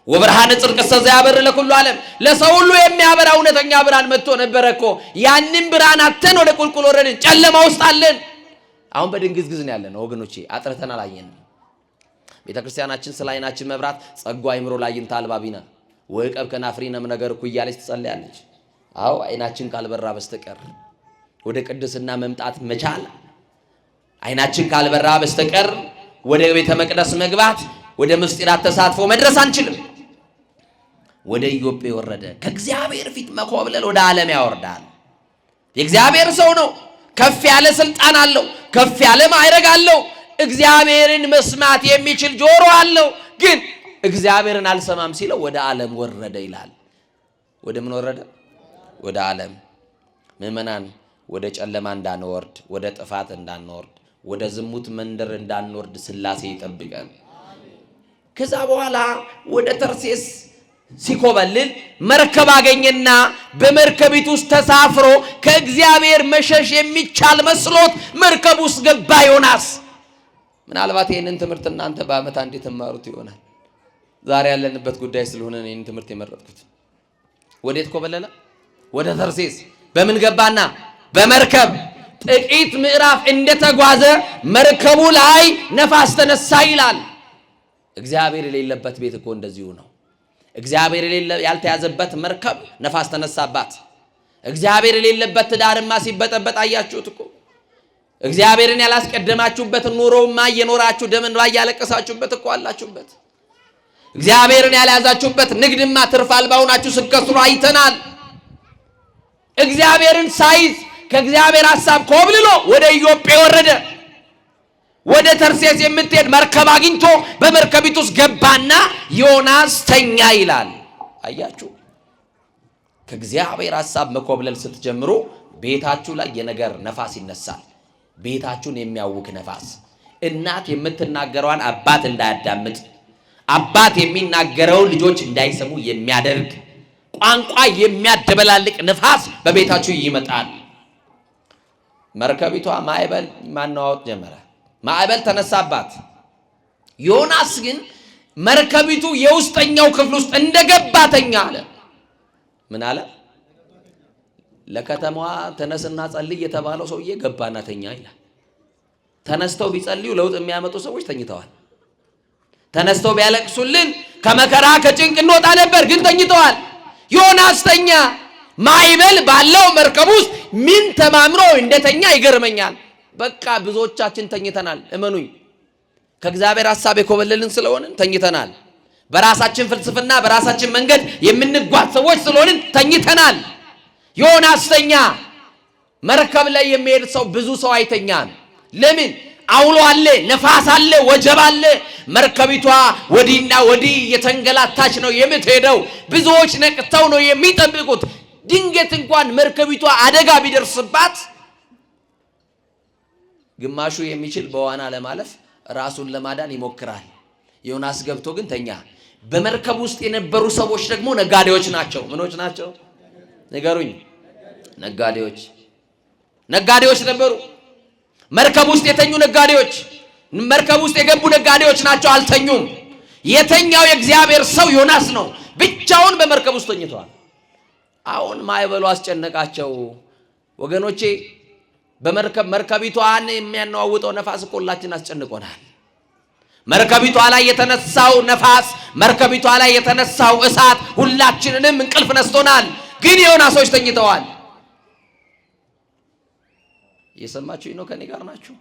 S1: ወብርሃነ ጽድቅ ዘያበር ለኩሉ ዓለም፣ ለሰው ሁሉ የሚያበራ እውነተኛ ብርሃን መጥቶ ነበረ እኮ። ያንን ብርሃን አተን ወደ ቁልቁል ወረድን፣ ጨለማ ውስጥ አለን። አሁን በድንግዝግዝ ነው ያለነው ወገኖቼ። አጥርተን አላየንም። ቤተ ክርስቲያናችን ስለ ዓይናችን መብራት ጸጋ አይምሮ ላይንታ አልባቢና ወቀብ ከናፍሪነም ነገር እኮ እያለች ትጸልያለች። አዎ ዓይናችን ካልበራ በስተቀር ወደ ቅድስና መምጣት መቻል፣ ዓይናችን ካልበራ በስተቀር ወደ ቤተ መቅደስ መግባት፣ ወደ ምስጢራት ተሳትፎ መድረስ አንችልም። ወደ ኢዮጴ ወረደ። ከእግዚአብሔር ፊት መኮብለል ወደ ዓለም ያወርዳል። የእግዚአብሔር ሰው ነው። ከፍ ያለ ስልጣን አለው። ከፍ ያለ ማዕረግ አለው። እግዚአብሔርን መስማት የሚችል ጆሮ አለው። ግን እግዚአብሔርን አልሰማም ሲለው ወደ ዓለም ወረደ ይላል። ወደ ምን ወረደ? ወደ ዓለም። ምእመናን ወደ ጨለማ እንዳንወርድ፣ ወደ ጥፋት እንዳንወርድ፣ ወደ ዝሙት መንደር እንዳንወርድ ሥላሴ ይጠብቀን። ከዛ በኋላ ወደ ተርሴስ ሲኮበልል መርከብ አገኘና በመርከቢት ውስጥ ተሳፍሮ ከእግዚአብሔር መሸሽ የሚቻል መስሎት መርከብ ውስጥ ገባ ዮናስ። ምናልባት ይህንን ትምህርት እናንተ በዓመት አንዴ ተማሩት ይሆናል። ዛሬ ያለንበት ጉዳይ ስለሆነ ይህንን ትምህርት የመረጥኩት። ወዴት ኮበለለ? ወደ ተርሴስ። በምን ገባና? በመርከብ። ጥቂት ምዕራፍ እንደተጓዘ መርከቡ ላይ ነፋስ ተነሳ ይላል። እግዚአብሔር የሌለበት ቤት እኮ እንደዚሁ ነው። እግዚአብሔር ያልተያዘበት መርከብ ነፋስ ተነሳባት። እግዚአብሔር የሌለበት ትዳርማ ሲበጠበጥ አያችሁት እኮ። እግዚአብሔርን ያላስቀደማችሁበት ኑሮማ እየኖራችሁ ደም እንባ እያለቀሳችሁበት እኮ አላችሁበት። እግዚአብሔርን ያልያዛችሁበት ንግድማ ትርፍ አልባ ሆናችሁ ስትከስሩ አይተናል። እግዚአብሔርን ሳይዝ ከእግዚአብሔር ሐሳብ ኮብልሎ ወደ ኢዮጴ ወረደ። ወደ ተርሴስ የምትሄድ መርከብ አግኝቶ በመርከቢት ውስጥ ገባና ዮናስ ተኛ ይላል። አያችሁ፣ ከእግዚአብሔር ሐሳብ መኮብለል ስትጀምሩ ቤታችሁ ላይ የነገር ነፋስ ይነሳል። ቤታችሁን የሚያውክ ነፋስ። እናት የምትናገረዋን አባት እንዳያዳምጥ፣ አባት የሚናገረውን ልጆች እንዳይሰሙ የሚያደርግ ቋንቋ የሚያደበላልቅ ነፋስ በቤታችሁ ይመጣል። መርከቢቷ ማዕበል ማናወጥ ጀመረ። ማዕበል ተነሳባት። ዮናስ ግን መርከቢቱ የውስጠኛው ክፍል ውስጥ እንደገባ ተኛ አለ። ምን አለ? ለከተማዋ ተነስና ጸልይ የተባለው ሰውዬ ገባና ተኛ ይላል። ተነስተው ቢጸልዩ ለውጥ የሚያመጡ ሰዎች ተኝተዋል። ተነስተው ቢያለቅሱልን ከመከራ ከጭንቅ እንወጣ ነበር፣ ግን ተኝተዋል። ዮናስ ተኛ። ማዕበል ባለው መርከብ ውስጥ ምን ተማምሮ እንደተኛ ይገርመኛል። በቃ ብዙዎቻችን ተኝተናል። እመኑኝ፣ ከእግዚአብሔር ሐሳብ የኮበለልን ስለሆንን ተኝተናል። በራሳችን ፍልስፍና በራሳችን መንገድ የምንጓዝ ሰዎች ስለሆንን ተኝተናል። ዮናስ ተኛ። መርከብ ላይ የሚሄድ ሰው ብዙ ሰው አይተኛም። ለምን? አውሎ አለ፣ ነፋስ አለ፣ ወጀብ አለ። መርከቢቷ ወዲና ወዲህ የተንገላታች ነው የምትሄደው። ብዙዎች ነቅተው ነው የሚጠብቁት። ድንገት እንኳን መርከቢቷ አደጋ ቢደርስባት ግማሹ የሚችል በዋና ለማለፍ ራሱን ለማዳን ይሞክራል። ዮናስ ገብቶ ግን ተኛ። በመርከብ ውስጥ የነበሩ ሰዎች ደግሞ ነጋዴዎች ናቸው። ምኖች ናቸው? ንገሩኝ። ነጋዴዎች ነበሩ። መርከብ ውስጥ የተኙ ነጋዴዎች፣ መርከብ ውስጥ የገቡ ነጋዴዎች ናቸው። አልተኙም። የተኛው የእግዚአብሔር ሰው ዮናስ ነው። ብቻውን በመርከብ ውስጥ ተኝቷል። አሁን ማዕበሉ አስጨነቃቸው ወገኖቼ። መርከቢቷን የሚያነዋውጠው ነፋስ ሁላችን አስጨንቆናል። መርከቢቷ ላይ የተነሳው ነፋስ፣ መርከቢቷ ላይ የተነሳው እሳት ሁላችንንም እንቅልፍ ነስቶናል። ግን ዮናሶች ተኝተዋል። እየሰማችሁኝ ነው? ከኔ ጋር ናችሁ?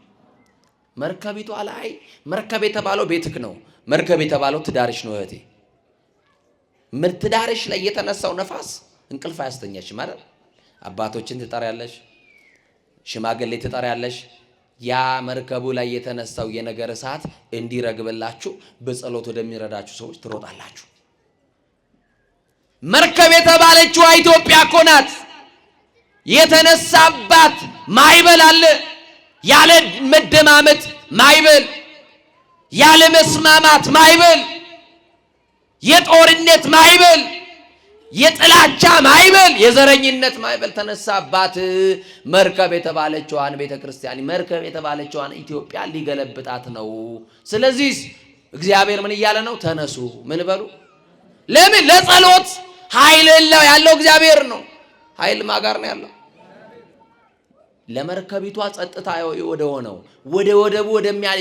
S1: መርከቢቷ ላይ መርከብ የተባለው ቤትክ ነው። መርከብ የተባለው ትዳርሽ ነው እህቴ። ትዳርሽ ላይ የተነሳው ነፋስ እንቅልፍ አያስተኛሽ ማለት አባቶችን ትጠሪያለሽ፣ ሽማግሌ ትጠሪያለሽ። ያ መርከቡ ላይ የተነሳው የነገር እሳት እንዲረግብላችሁ በጸሎት ወደሚረዳችሁ ሰዎች ትሮጣላችሁ። መርከብ የተባለችው ኢትዮጵያ እኮ ናት። የተነሳባት ማይበል አለ። ያለ መደማመጥ ማይበል፣ ያለ መስማማት ማይበል፣ የጦርነት ማይበል፣ የጥላቻ ማይበል፣ የዘረኝነት ማይበል ተነሳባት። መርከብ የተባለችዋን ቤተክርስቲያን፣ መርከብ የተባለችዋን ኢትዮጵያ ሊገለብጣት ነው። ስለዚህ እግዚአብሔር ምን እያለ ነው? ተነሱ። ምን በሉ? ለምን? ለጸሎት ኃይል ያለው እግዚአብሔር ነው። ኃይል ማጋር ነው ያለው። ለመርከቢቷ ጸጥታ ወደ ሆነው ወደ ወደቡ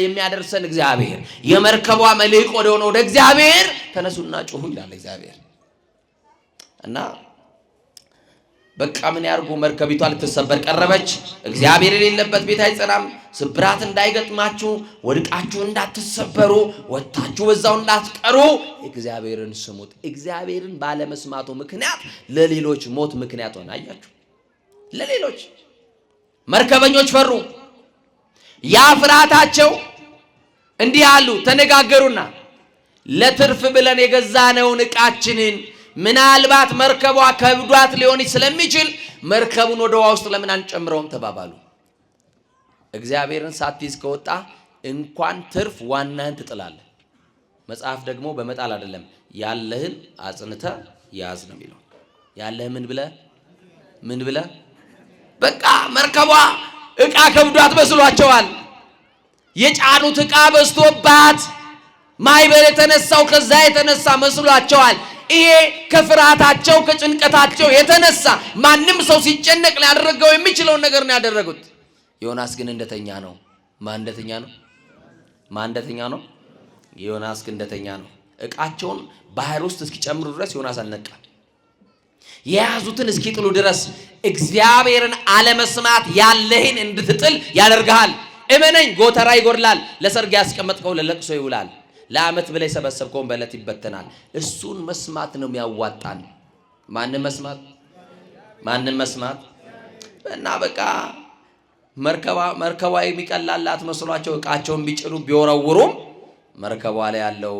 S1: የሚያደርሰን እግዚአብሔር፣ የመርከቧ መልህቅ ወደ ሆነው ወደ እግዚአብሔር ተነሱና ጩሁ ይላል እግዚአብሔር። እና በቃ ምን ያርጉ? መርከቢቷ ልትሰበር ቀረበች። እግዚአብሔር የሌለበት ቤት አይጸናም። ስብራት እንዳይገጥማችሁ፣ ወድቃችሁ እንዳትሰበሩ፣ ወጣችሁ በዛው እንዳትቀሩ እግዚአብሔርን ስሙት። እግዚአብሔርን ባለመስማቱ ምክንያት ለሌሎች ሞት ምክንያት ሆነ። አያችሁ፣ ለሌሎች መርከበኞች ፈሩ። ያ ፍርሃታቸው እንዲህ አሉ፣ ተነጋገሩና ለትርፍ ብለን የገዛነውን ዕቃችንን ምናልባት መርከቧ ከብዷት ሊሆን ስለሚችል መርከቡን ወደ ውሃ ውስጥ ለምን አንጨምረውም ተባባሉ። እግዚአብሔርን ሳትይዝ ከወጣ እንኳን ትርፍ ዋናህን ትጥላለህ። መጽሐፍ ደግሞ በመጣል አይደለም ያለህን አጽንተህ ያዝ ነው የሚለው። ያለህ ምን ብለህ በቃ መርከቧ ዕቃ ከብዷት መስሏቸዋል። የጫኑት ዕቃ በዝቶባት ማይበል የተነሳው ከዛ የተነሳ መስሏቸዋል። ይሄ ከፍርሃታቸው ከጭንቀታቸው የተነሳ ማንም ሰው ሲጨነቅ ሊያደርገው የሚችለውን ነገር ነው ያደረጉት። ዮናስ ግን እንደተኛ ነው። ማን እንደተኛ ነው? ዮናስ ግን እንደተኛ ነው። ዕቃቸውን ባህር ውስጥ እስኪጨምሩ ድረስ ዮናስ አልነቃም። የያዙትን እስኪጥሉ ድረስ እግዚአብሔርን አለመስማት ያለህን እንድትጥል ያደርግሃል። እመነኝ፣ ጎተራ ይጎድላል፣ ለሰርግ ያስቀመጥከው ለለቅሶ ይውላል፣ ለዓመት ብለህ የሰበሰብከውን በዕለት ይበተናል። እሱን መስማት ነው የሚያዋጣን። ማንም መስማት እና በቃ መርከቧ የሚቀላላት መስሏቸው ዕቃቸውን ቢጭኑ ቢወረውሩም መርከቧ ላይ ያለው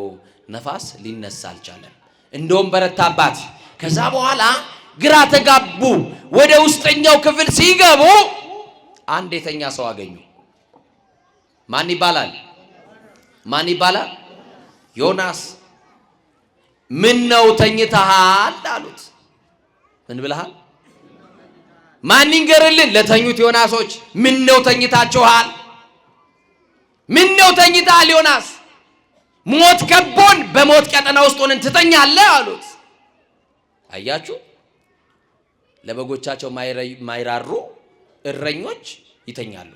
S1: ነፋስ ሊነሳ አልቻለም። እንደውም በረታባት። ከዛ በኋላ ግራ ተጋቡ። ወደ ውስጠኛው ክፍል ሲገቡ አንድ የተኛ ሰው አገኙ። ማን ይባላል? ዮናስ። ምን ነው ተኝተሃል አሉት። ምን ብለሃል? ማን ይንገርልን? ለተኙት ዮናሶች ምን ነው ተኝታችኋል? ምን ነው ተኝተሃል ዮናስ? ሞት ከቦን በሞት ቀጠና ውስጥ ሆነን ትተኛለህ አሉት። አያችሁ፣ ለበጎቻቸው ማይራሩ እረኞች ይተኛሉ።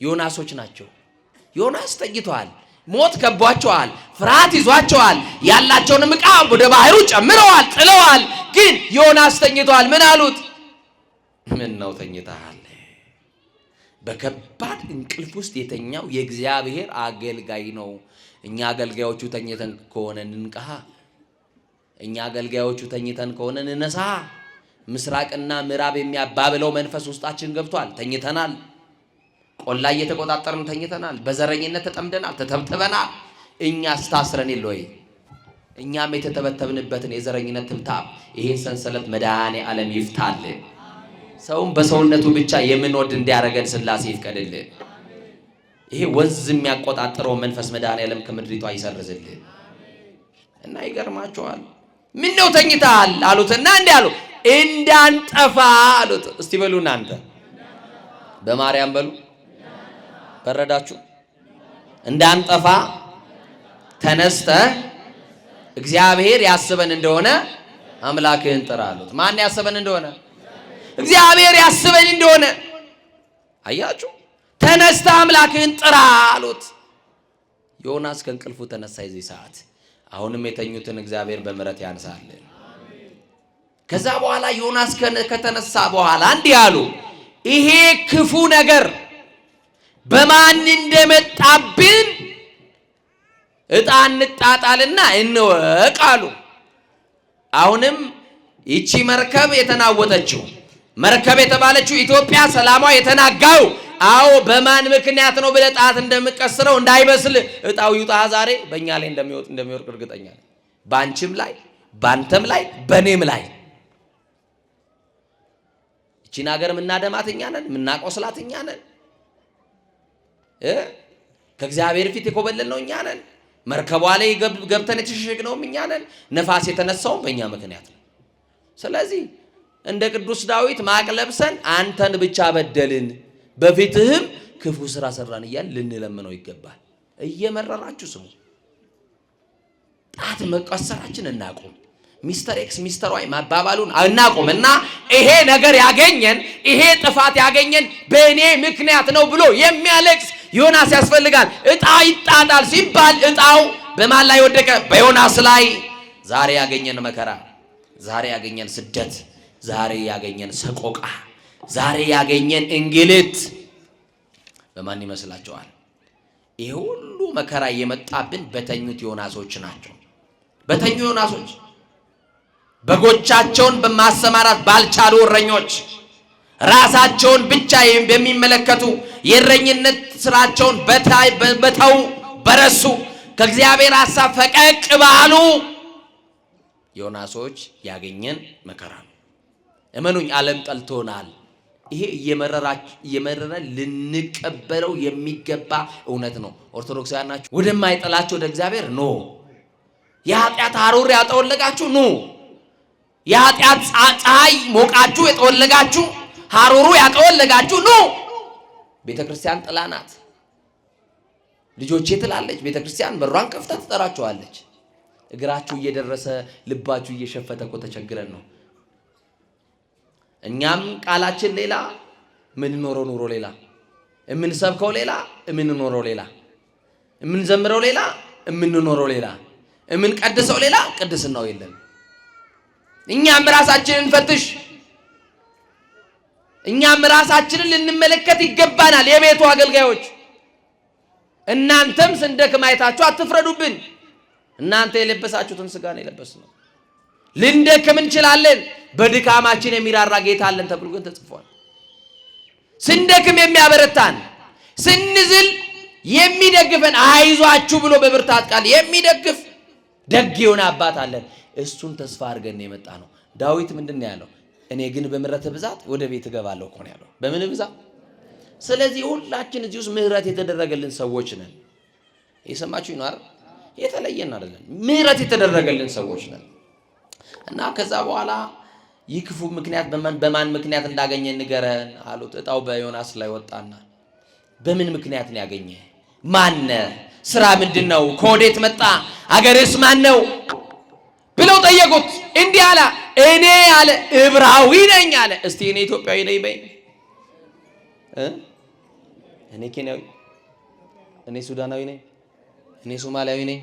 S1: ዮናሶች ናቸው። ዮናስ ተኝተዋል። ሞት ከቧቸዋል። ፍርሃት ይዟቸዋል። ያላቸውንም ዕቃ ወደ ባህሩ ጨምረዋል፣ ጥለዋል። ግን ዮናስ ተኝተዋል። ምን አሉት? ምን ነው ተኝተሃል? በከባድ እንቅልፍ ውስጥ የተኛው የእግዚአብሔር አገልጋይ ነው። እኛ አገልጋዮቹ ተኝተን ከሆነ እንንቃ። እኛ አገልጋዮቹ ተኝተን ከሆነ እንነሳ። ምስራቅና ምዕራብ የሚያባብለው መንፈስ ውስጣችን ገብቷል። ተኝተናል። ቆላ እየተቆጣጠርን ተኝተናል። በዘረኝነት ተጠምደናል፣ ተተብትበናል። እኛስ ታስረን የለ ወይ? እኛም የተተበተብንበትን የዘረኝነት ትብታብ ይሄን ሰንሰለት መድኃኔዓለም ይፍታልን። ሰውም በሰውነቱ ብቻ የምንወድ እንዲያረገን ሥላሴ ይፍቀድልን። ይሄ ወንዝ የሚያቆጣጥረው መንፈስ መድኃኔዓለም ከምድሪቷ ይሰርዝልን። እና ይገርማቸዋል። ምን ነው ተኝተሃል አሉትና እንዲህ አሉ፣ እንዳንጠፋ አሉት። እስቲ በሉ እናንተ በማርያም በሉ። በረዳችሁ? እንዳንጠፋ ተነስተህ እግዚአብሔር ያስበን እንደሆነ አምላክህን ጥራ አሉት። ማን ያስበን እንደሆነ? እግዚአብሔር ያስበን እንደሆነ። አያችሁ፣ ተነስተህ አምላክህን ጥራ አሉት። ዮናስ ከእንቅልፉ ተነሳ። የዚህ ሰዓት አሁንም የተኙትን እግዚአብሔር በምሕረት ያንሳልን። ከዛ በኋላ ዮናስ ከተነሳ በኋላ እንዲህ አሉ፣ ይሄ ክፉ ነገር በማን እንደመጣብን ዕጣ እንጣጣልና እንወቅ አሉ። አሁንም ይቺ መርከብ የተናወጠችው መርከብ የተባለችው ኢትዮጵያ ሰላሟ የተናጋው አዎ በማን ምክንያት ነው ብለህ ጣት እንደምቀስረው እንዳይመስል እጣው ይውጣ ዛሬ በእኛ ላይ እንደሚወርቅ እርግጠኛ ነኝ። በአንቺም ላይ በአንተም ላይ በእኔም ላይ። እቺን ሀገር የምናደማት እኛ ነን፣ የምናቆስላት እኛ ነን። ከእግዚአብሔር ፊት የኮበለልነው እኛ ነን። መርከቧ ላይ ገብተን የተሸሸግነውም እኛ ነን። ነፋስ የተነሳውም በእኛ ምክንያት ነው። ስለዚህ እንደ ቅዱስ ዳዊት ማቅ ለብሰን አንተን ብቻ በደልን በፊትህም ክፉ ስራ ሰራን እያልን ልንለምነው ይገባል። እየመረራችሁ ስሙ። ጣት መቀሰራችን እናቁም። ሚስተር ኤክስ ሚስተር ዋይ ማባባሉን እናቁም እና ይሄ ነገር ያገኘን ይሄ ጥፋት ያገኘን በእኔ ምክንያት ነው ብሎ የሚያለቅስ ዮናስ ያስፈልጋል። እጣ ይጣጣል ሲባል እጣው በማን ላይ ወደቀ? በዮናስ ላይ። ዛሬ ያገኘን መከራ፣ ዛሬ ያገኘን ስደት፣ ዛሬ ያገኘን ሰቆቃ፣ ዛሬ ያገኘን እንግልት በማን ይመስላችኋል? ይሄ ሁሉ መከራ የመጣብን በተኙት ዮናሶች ናቸው። በተኙ ዮናሶች፣ በጎቻቸውን በማሰማራት ባልቻሉ እረኞች፣ ራሳቸውን ብቻ በሚመለከቱ የእረኝነት ስራቸውን በተው በረሱ፣ ከእግዚአብሔር ሐሳብ ፈቀቅ ባሉ ዮናሶች ያገኘን መከራ ነው። እመኑኝ ዓለም ጠልቶናል። ይሄ እየመረረ ልንቀበለው የሚገባ እውነት ነው። ኦርቶዶክሳውያን ናችሁ፣ ወደማይጠላችሁ ወደ እግዚአብሔር ኑ። የኃጢአት ሐሩር ያጠወለጋችሁ ኑ። የኃጢአት ፀሐይ ሞቃችሁ የጠወለጋችሁ ሐሩሩ ያጠወለጋችሁ ኑ። ቤተ ክርስቲያን ጥላ ናት። ልጆቼ ትላለች ቤተ ክርስቲያን በሯን ከፍታ ትጠራችኋለች። እግራችሁ እየደረሰ ልባችሁ እየሸፈተ እኮ ተቸግረን ነው። እኛም ቃላችን ሌላ፣ የምንኖረው ኑሮ ሌላ፣ የምንሰብከው ሌላ፣ የምንኖረው ሌላ፣ የምንዘምረው ሌላ፣ የምንኖረው ሌላ፣ የምንቀድሰው ሌላ፣ ቅድስናው የለም። እኛም ራሳችንን እንፈትሽ። እኛም ራሳችንን ልንመለከት ይገባናል። የቤቱ አገልጋዮች እናንተም ስንደክም አይታችሁ አትፍረዱብን። እናንተ የለበሳችሁትን ስጋ ነው የለበስነው። ልንደክም እንችላለን፣ በድካማችን የሚራራ ጌታ አለን ተብሎ ግን ተጽፏል። ስንደክም የሚያበረታን፣ ስንዝል የሚደግፈን፣ አይዟችሁ ብሎ በብርታት ቃል የሚደግፍ ደግ የሆነ አባት አለን። እሱን ተስፋ አድርገን የመጣ ነው። ዳዊት ምንድን ነው ያለው? እኔ ግን በምህረት ብዛት ወደ ቤት እገባለሁ እኮ ነው ያለው። በምን ብዛት? ስለዚህ ሁላችን እዚህ ውስጥ ምህረት የተደረገልን ሰዎች ነን። የሰማችሁ ነው አይደል? የተለየን አይደለን። ምህረት የተደረገልን ሰዎች ነን። እና ከዛ በኋላ ይህ ክፉ ምክንያት በማን ምክንያት እንዳገኘ ንገረን አሉት። እጣው በዮናስ ላይ ወጣና በምን ምክንያት ነው ያገኘ? ማነ? ስራ ምንድነው? ከወዴት መጣ? አገርስ ማን ነው ብለው ጠየቁት። እንዲህ አለ፣ እኔ አለ ዕብራዊ ነኝ አለ። እስቲ እኔ ኢትዮጵያዊ ነኝ በይ። እኔ ኬንያዊ፣ እኔ ሱዳናዊ ነኝ፣ እኔ ሶማሊያዊ ነኝ።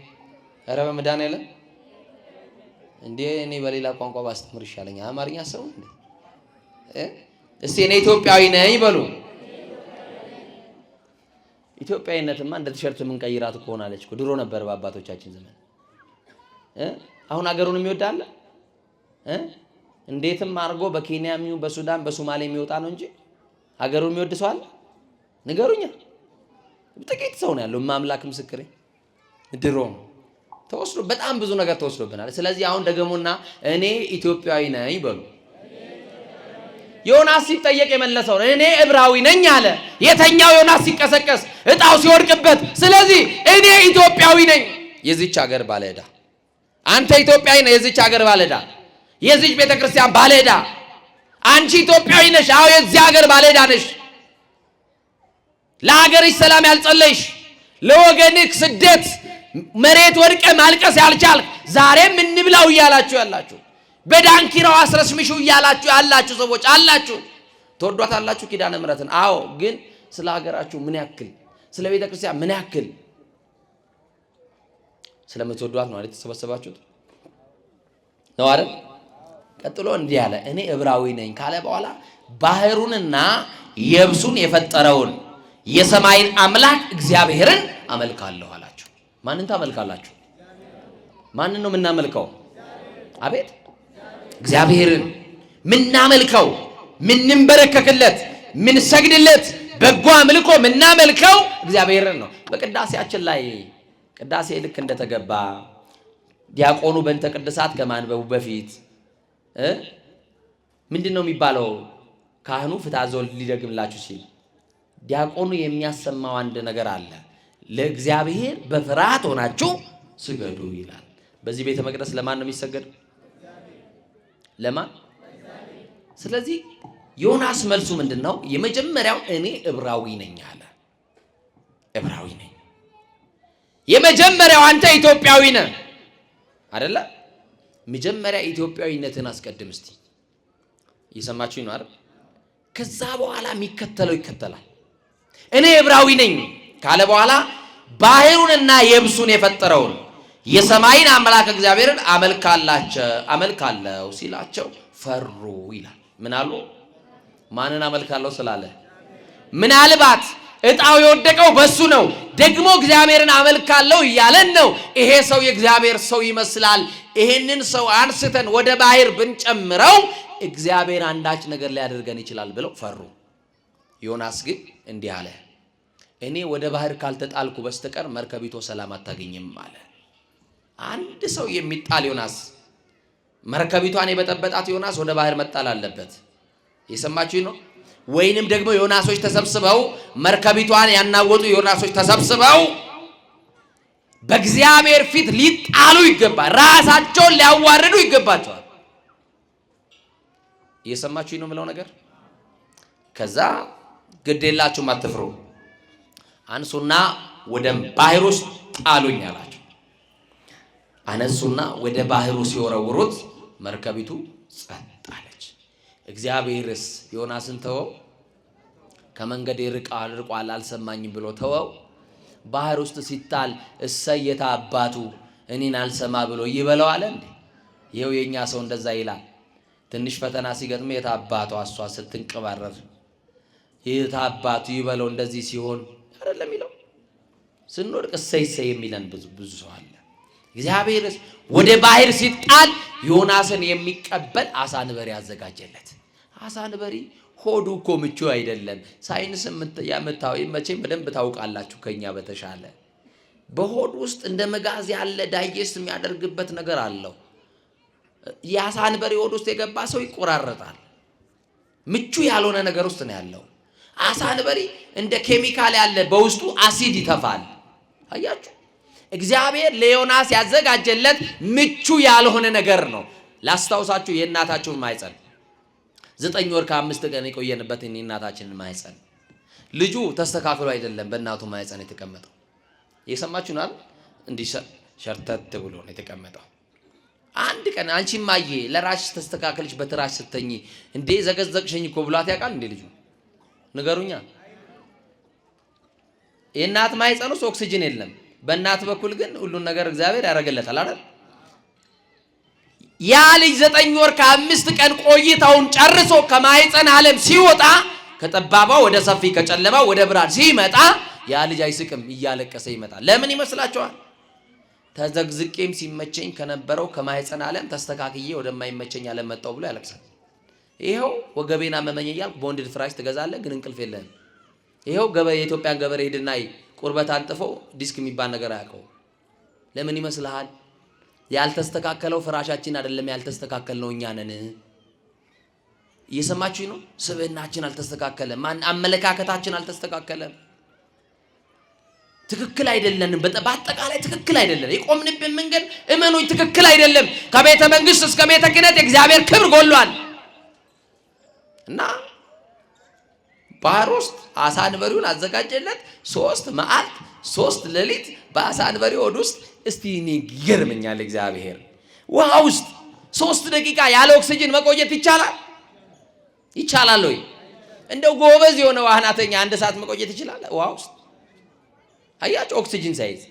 S1: ኧረ በመድኃኒዓለም እንዴ እኔ በሌላ ቋንቋ ባስተምር ይሻለኛል። አማርኛ ሰው እንዴ? እስቲ እኔ ኢትዮጵያዊ ነኝ በሉ። ኢትዮጵያዊነትማ እንደ ቲሸርት የምንቀይራት እኮ ሆናለች እኮ። ድሮ ነበር በአባቶቻችን ዘመን። አሁን ሀገሩን የሚወዳለ እንዴትም አድርጎ በኬንያ የሚው በሱዳን በሶማሌ የሚወጣ ነው እንጂ ሀገሩን የሚወድ ሰው አለ? ንገሩኛ። ጥቂት ሰው ነው ያለው። ማምላክ ምስክሬ። ድሮ ተወስዶ በጣም ብዙ ነገር ተወስዶብናል። ስለዚህ አሁን ደግሞና እኔ ኢትዮጵያዊ ነኝ በሉ። ዮናስ ሲጠየቅ የመለሰው እኔ ዕብራዊ ነኝ አለ። የተኛው ዮናስ ሲቀሰቀስ እጣው ሲወድቅበት፣ ስለዚህ እኔ ኢትዮጵያዊ ነኝ። የዚች ሀገር ባለዕዳ አንተ ኢትዮጵያዊ ነህ። የዚች ሀገር ባለዕዳ፣ የዚች ቤተክርስቲያን ባለዕዳ አንቺ ኢትዮጵያዊ ነሽ። አዎ የዚህ ሀገር ባለዕዳ ነሽ። ለሀገርሽ ሰላም ያልጸለይሽ፣ ለወገንህ ስደት መሬት ወድቀ ማልቀስ ያልቻልክ፣ ዛሬም እንብላው እያላችሁ ያላችሁ፣ በዳንኪራው አስረስምሹ እያላችሁ ያላችሁ ሰዎች አላችሁ። ትወዷታላችሁ ኪዳነ ምሕረትን። አዎ ግን ስለ ሀገራችሁ ምን ያክል፣ ስለ ቤተ ክርስቲያን ምን ያክል ስለምትወዷት ነው አይደል የተሰበሰባችሁት? ነው አይደል? ቀጥሎ እንዲህ አለ፣ እኔ ዕብራዊ ነኝ ካለ በኋላ ባህሩንና የብሱን የፈጠረውን የሰማይን አምላክ እግዚአብሔርን አመልካለሁ አላችሁ። ማንን ታመልካላችሁ? ማንን ነው የምናመልከው? አቤት እግዚአብሔርን ምናመልከው። ምንበረከክለት፣ ምንሰግድለት፣ በጎ አምልኮ ምናመልከው እግዚአብሔርን ነው። በቅዳሴያችን ላይ ቅዳሴ ልክ እንደተገባ ዲያቆኑ በእንተ ቅድሳት ከማንበቡ በፊት ምንድነው የሚባለው? ካህኑ ፍትሐ ዘወልድ ሊደግምላችሁ ሲል ዲያቆኑ የሚያሰማው አንድ ነገር አለ። ለእግዚአብሔር በፍርሃት ሆናችሁ ስገዱ ይላል። በዚህ ቤተ መቅደስ ለማን ነው የሚሰገደው? ለማን? ስለዚህ ዮናስ መልሱ ምንድነው? የመጀመሪያው እኔ ዕብራዊ ነኝ አለ። ዕብራዊ ነኝ። የመጀመሪያው አንተ ኢትዮጵያዊ ነህ አይደለ? መጀመሪያ ኢትዮጵያዊነትን አስቀድም እስቲ። እየሰማችሁኝ ነው አይደል? ከዛ በኋላ የሚከተለው ይከተላል። እኔ ዕብራዊ ነኝ ካለ በኋላ ባህሩንና የብሱን የፈጠረውን የሰማይን አምላክ እግዚአብሔርን አመልካለሁ ሲላቸው ፈሩ ይላል። ምን አሉ? ማንን አመልካለሁ ስላለ ምናልባት እጣው የወደቀው በሱ ነው። ደግሞ እግዚአብሔርን አመልካለሁ እያለን ነው። ይሄ ሰው የእግዚአብሔር ሰው ይመስላል። ይሄንን ሰው አንስተን ወደ ባህር ብንጨምረው እግዚአብሔር አንዳች ነገር ሊያደርገን ይችላል ብለው ፈሩ። ዮናስ ግን እንዲህ አለ፣ እኔ ወደ ባህር ካልተጣልኩ በስተቀር መርከቢቱ ሰላም አታገኝም አለ። አንድ ሰው የሚጣል ዮናስ፣ መርከቢቷን የበጠበጣት ዮናስ ወደ ባህር መጣል አለበት። የሰማችሁ ነው። ወይንም ደግሞ ዮናሶች ተሰብስበው መርከቢቷን ያናወጡ ዮናሶች ተሰብስበው በእግዚአብሔር ፊት ሊጣሉ ይገባል። ራሳቸውን ሊያዋርዱ ይገባቸዋል። እየሰማችሁ ነው የምለው ነገር። ከዛ ግዴላችሁም አትፍሩ፣ አንሱና ወደ ባህር ውስጥ ጣሉኝ አላቸው። አነሱና ወደ ባህሩ ሲወረውሩት መርከቢቱ ጸጥ አለች። እግዚአብሔርስ ዮናስን ተወው? ከመንገድ ርቋል አልሰማኝም ብሎ ተወው? ባህር ውስጥ ሲጣል እሰየታ አባቱ እኔን አልሰማ ብሎ ይበለው አለ እንዴ? ይኸው የኛ ሰው እንደዛ ይላል። ትንሽ ፈተና ሲገጥም የታባቷ እሷ ስትንቀባረር የታባቱ ይበለው እንደዚህ ሲሆን አይደለም ይለው። ስንወድቅ እሰይ የሚለን ብዙ ሰው አለ። እግዚአብሔርስ ወደ ባህር ሲጣል ዮናስን የሚቀበል አሳ አንበሪ ያዘጋጀለት። አሳ አንበሪ ሆዱ እኮ ምቹ አይደለም። ሳይንስ የምታው መቼም በደንብ ታውቃላችሁ ከኛ በተሻለ። በሆድ ውስጥ እንደ መጋዝ ያለ ዳይጀስት የሚያደርግበት ነገር አለው። የአሳ አንበሪ ሆድ ውስጥ የገባ ሰው ይቆራረጣል። ምቹ ያልሆነ ነገር ውስጥ ነው ያለው። አሳ አንበሪ እንደ ኬሚካል ያለ በውስጡ አሲድ ይተፋል። አያችሁ፣ እግዚአብሔር ለዮናስ ያዘጋጀለት ምቹ ያልሆነ ነገር ነው። ላስታውሳችሁ የእናታችሁን ማህፀን 9 ወር ከ5 ቀን የቆየንበት የእናታችንን ማህፀን ልጁ ተስተካክሎ አይደለም በእናቱ ማህፀን የተቀመጠው። የሰማችሁ ነው አይደል? እንዲህ ሸርተት ብሎ ነው የተቀመጠው። አንድ ቀን አንቺ ማዬ ለራስሽ ተስተካከልሽ በትራሽ ስተኝ እንዴ ዘገዘቅሽኝ እኮ ብሏት ያውቃል እንዴ ልጁ? ንገሩኛ። የእናት ማህፀን ውስጥ ኦክሲጅን የለም። በእናት በኩል ግን ሁሉን ነገር እግዚአብሔር ያደርግለታል አይደል? ያ ልጅ 9 ወር ከ5 ቀን ቆይታውን ጨርሶ ከማህፀን ዓለም ሲወጣ ከጠባባው ወደ ሰፊ ከጨለማው ወደ ብርሃን ሲመጣ ያ ልጅ አይስቅም፣ እያለቀሰ ይመጣል። ለምን ይመስላችኋል? ተዘግዝቄም ሲመቸኝ ከነበረው ከማህፀን ዓለም ተስተካክዬ ወደማይመቸኝ ዓለም መጣው ብሎ ያለቅሳል። ይሄው ወገቤና አመመኝ እያልክ በወንድ ፍራሽ ትገዛለህ፣ ግን እንቅልፍ የለህም። ይሄው የኢትዮጵያን ገበሬ ሄድና ቁርበት አንጥፎ ዲስክ የሚባል ነገር አያውቀው። ለምን ይመስልሃል? ያልተስተካከለው ፍራሻችን አይደለም፣ ያልተስተካከልነው እኛ ነን። እየሰማችሁኝ ነው? ስብዕናችን አልተስተካከለም፣ አመለካከታችን አልተስተካከለም። ትክክል አይደለንም። በአጠቃላይ ትክክል አይደለም። የቆምንብን መንገድ እመኑኝ ትክክል አይደለም። ከቤተ መንግስት እስከ ቤተ ክህነት የእግዚአብሔር ክብር ጎሏል። እና ባህር ውስጥ አሳ አንበሪውን አዘጋጀለት። 3 መዓልት 3 ሌሊት በአሳ አንበሪ ሆድ ውስጥ። እስቲ እኔ ይገርመኛል እግዚአብሔር ውሃ ውስጥ 3 ደቂቃ ያለ ኦክሲጅን መቆየት ይቻላል? ይቻላል ወይ? እንደው ጎበዝ የሆነ ዋህናተኛ 1 ሰዓት መቆየት ይችላል ውሃ ውስጥ? አያችሁ፣ ኦክሲጅን ሳይዝ።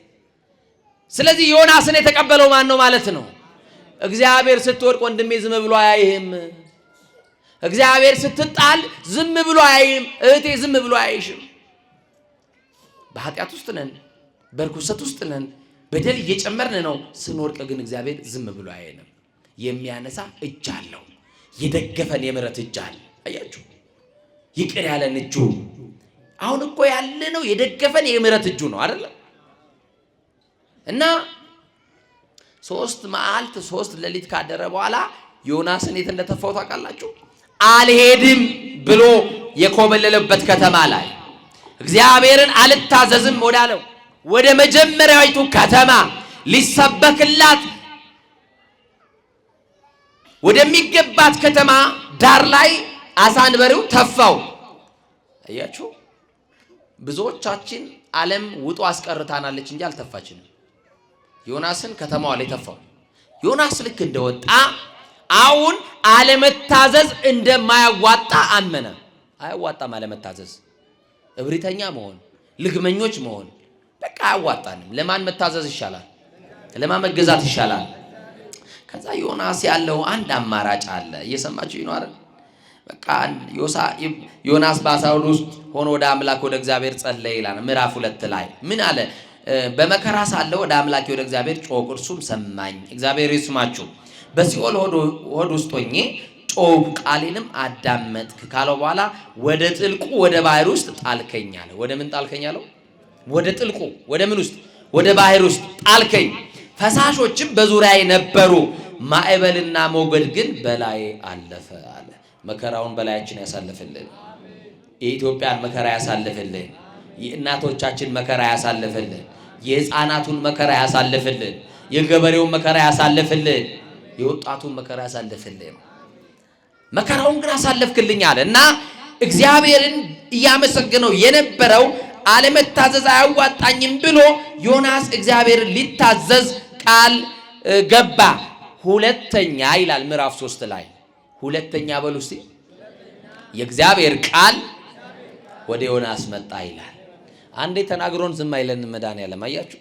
S1: ስለዚህ ዮናስን የተቀበለው ማን ነው ማለት ነው? እግዚአብሔር ስትወድቅ ወንድሜ ዝም ብሎ አያይህም። እግዚአብሔር ስትጣል ዝም ብሎ አያይህም። እህቴ ዝም ብሎ አያይሽም። በኃጢአት ውስጥ ነን፣ በርኩሰት ውስጥ ነን፣ በደል እየጨመርን ነው። ስንወድቅ ግን እግዚአብሔር ዝም ብሎ አያይንም። የሚያነሳ እጅ አለው፣ የደገፈን የምሕረት እጅ አለ። አያችሁ፣ ይቅር ያለን እጁ። አሁን እኮ ያለነው የደገፈን የምህረት እጁ ነው አይደል? እና 3 መዓልት 3 ሌሊት ካደረ በኋላ ዮናስን የት እንደተፋው ታውቃላችሁ? አልሄድም ብሎ የኮበለለበት ከተማ ላይ እግዚአብሔርን አልታዘዝም ወዳለው ወደ መጀመሪያዊቱ ከተማ ሊሰበክላት ወደሚገባት ከተማ ዳር ላይ አሳ አንበሪው ተፋው። አያችሁ፣ ብዙዎቻችን ዓለም ውጦ አስቀርታናለች እንጂ አልተፋችንም። ዮናስን ከተማዋ ላይ ተፋው። ዮናስ ልክ እንደወጣ አሁን አለመታዘዝ እንደማያዋጣ አመነ። አያዋጣም አለመታዘዝ፣ እብሪተኛ መሆን፣ ልግመኞች መሆን በቃ አያዋጣንም። ለማን መታዘዝ ይሻላል? ለማን መገዛት ይሻላል? ከዛ ዮናስ ያለው አንድ አማራጭ አለ። እየሰማችሁ ይኖር። በቃ ዮናስ በአሳው ውስጥ ሆኖ ወደ አምላክ ወደ እግዚአብሔር ጸለየ ይላል ምዕራፍ 2 ላይ ምን አለ? በመከራ ሳለሁ ወደ አምላክ ወደ እግዚአብሔር ጮኽኩ፣ እርሱም ሰማኝ። እግዚአብሔር ይስማችሁ። በሲኦል ሆድ ውስጥ ሆኜ ጮኽኩ፣ ቃሌንም አዳመጥክ ካለው በኋላ ወደ ጥልቁ ወደ ባህር ውስጥ ጣልከኝ አለ። ወደ ምን ጣልከኝ አለው? ወደ ጥልቁ። ወደ ምን ውስጥ? ወደ ባህር ውስጥ ጣልከኝ። ፈሳሾችም በዙሪያዬ ነበሩ፣ ማዕበልና ሞገድ ግን በላይ አለፈ አለ። መከራውን በላያችን ያሳልፍልን። የኢትዮጵያን መከራ ያሳልፍልን። የእናቶቻችን መከራ ያሳልፍልን። የሕፃናቱን መከራ ያሳልፍልን። የገበሬውን መከራ ያሳልፍልን። የወጣቱን መከራ ያሳልፍልን። መከራውን ግን አሳልፍክልኝ አለ እና እግዚአብሔርን እያመሰገነው የነበረው አለመታዘዝ አያዋጣኝም ብሎ ዮናስ እግዚአብሔርን ሊታዘዝ ቃል ገባ። ሁለተኛ ይላል ምዕራፍ 3 ላይ ሁለተኛ በሉ እስቲ። የእግዚአብሔር ቃል ወደ ዮናስ መጣ ይላል። አንዴ ተናግሮን ዝም አይለንም መድኃኒዓለም። አያችሁ፣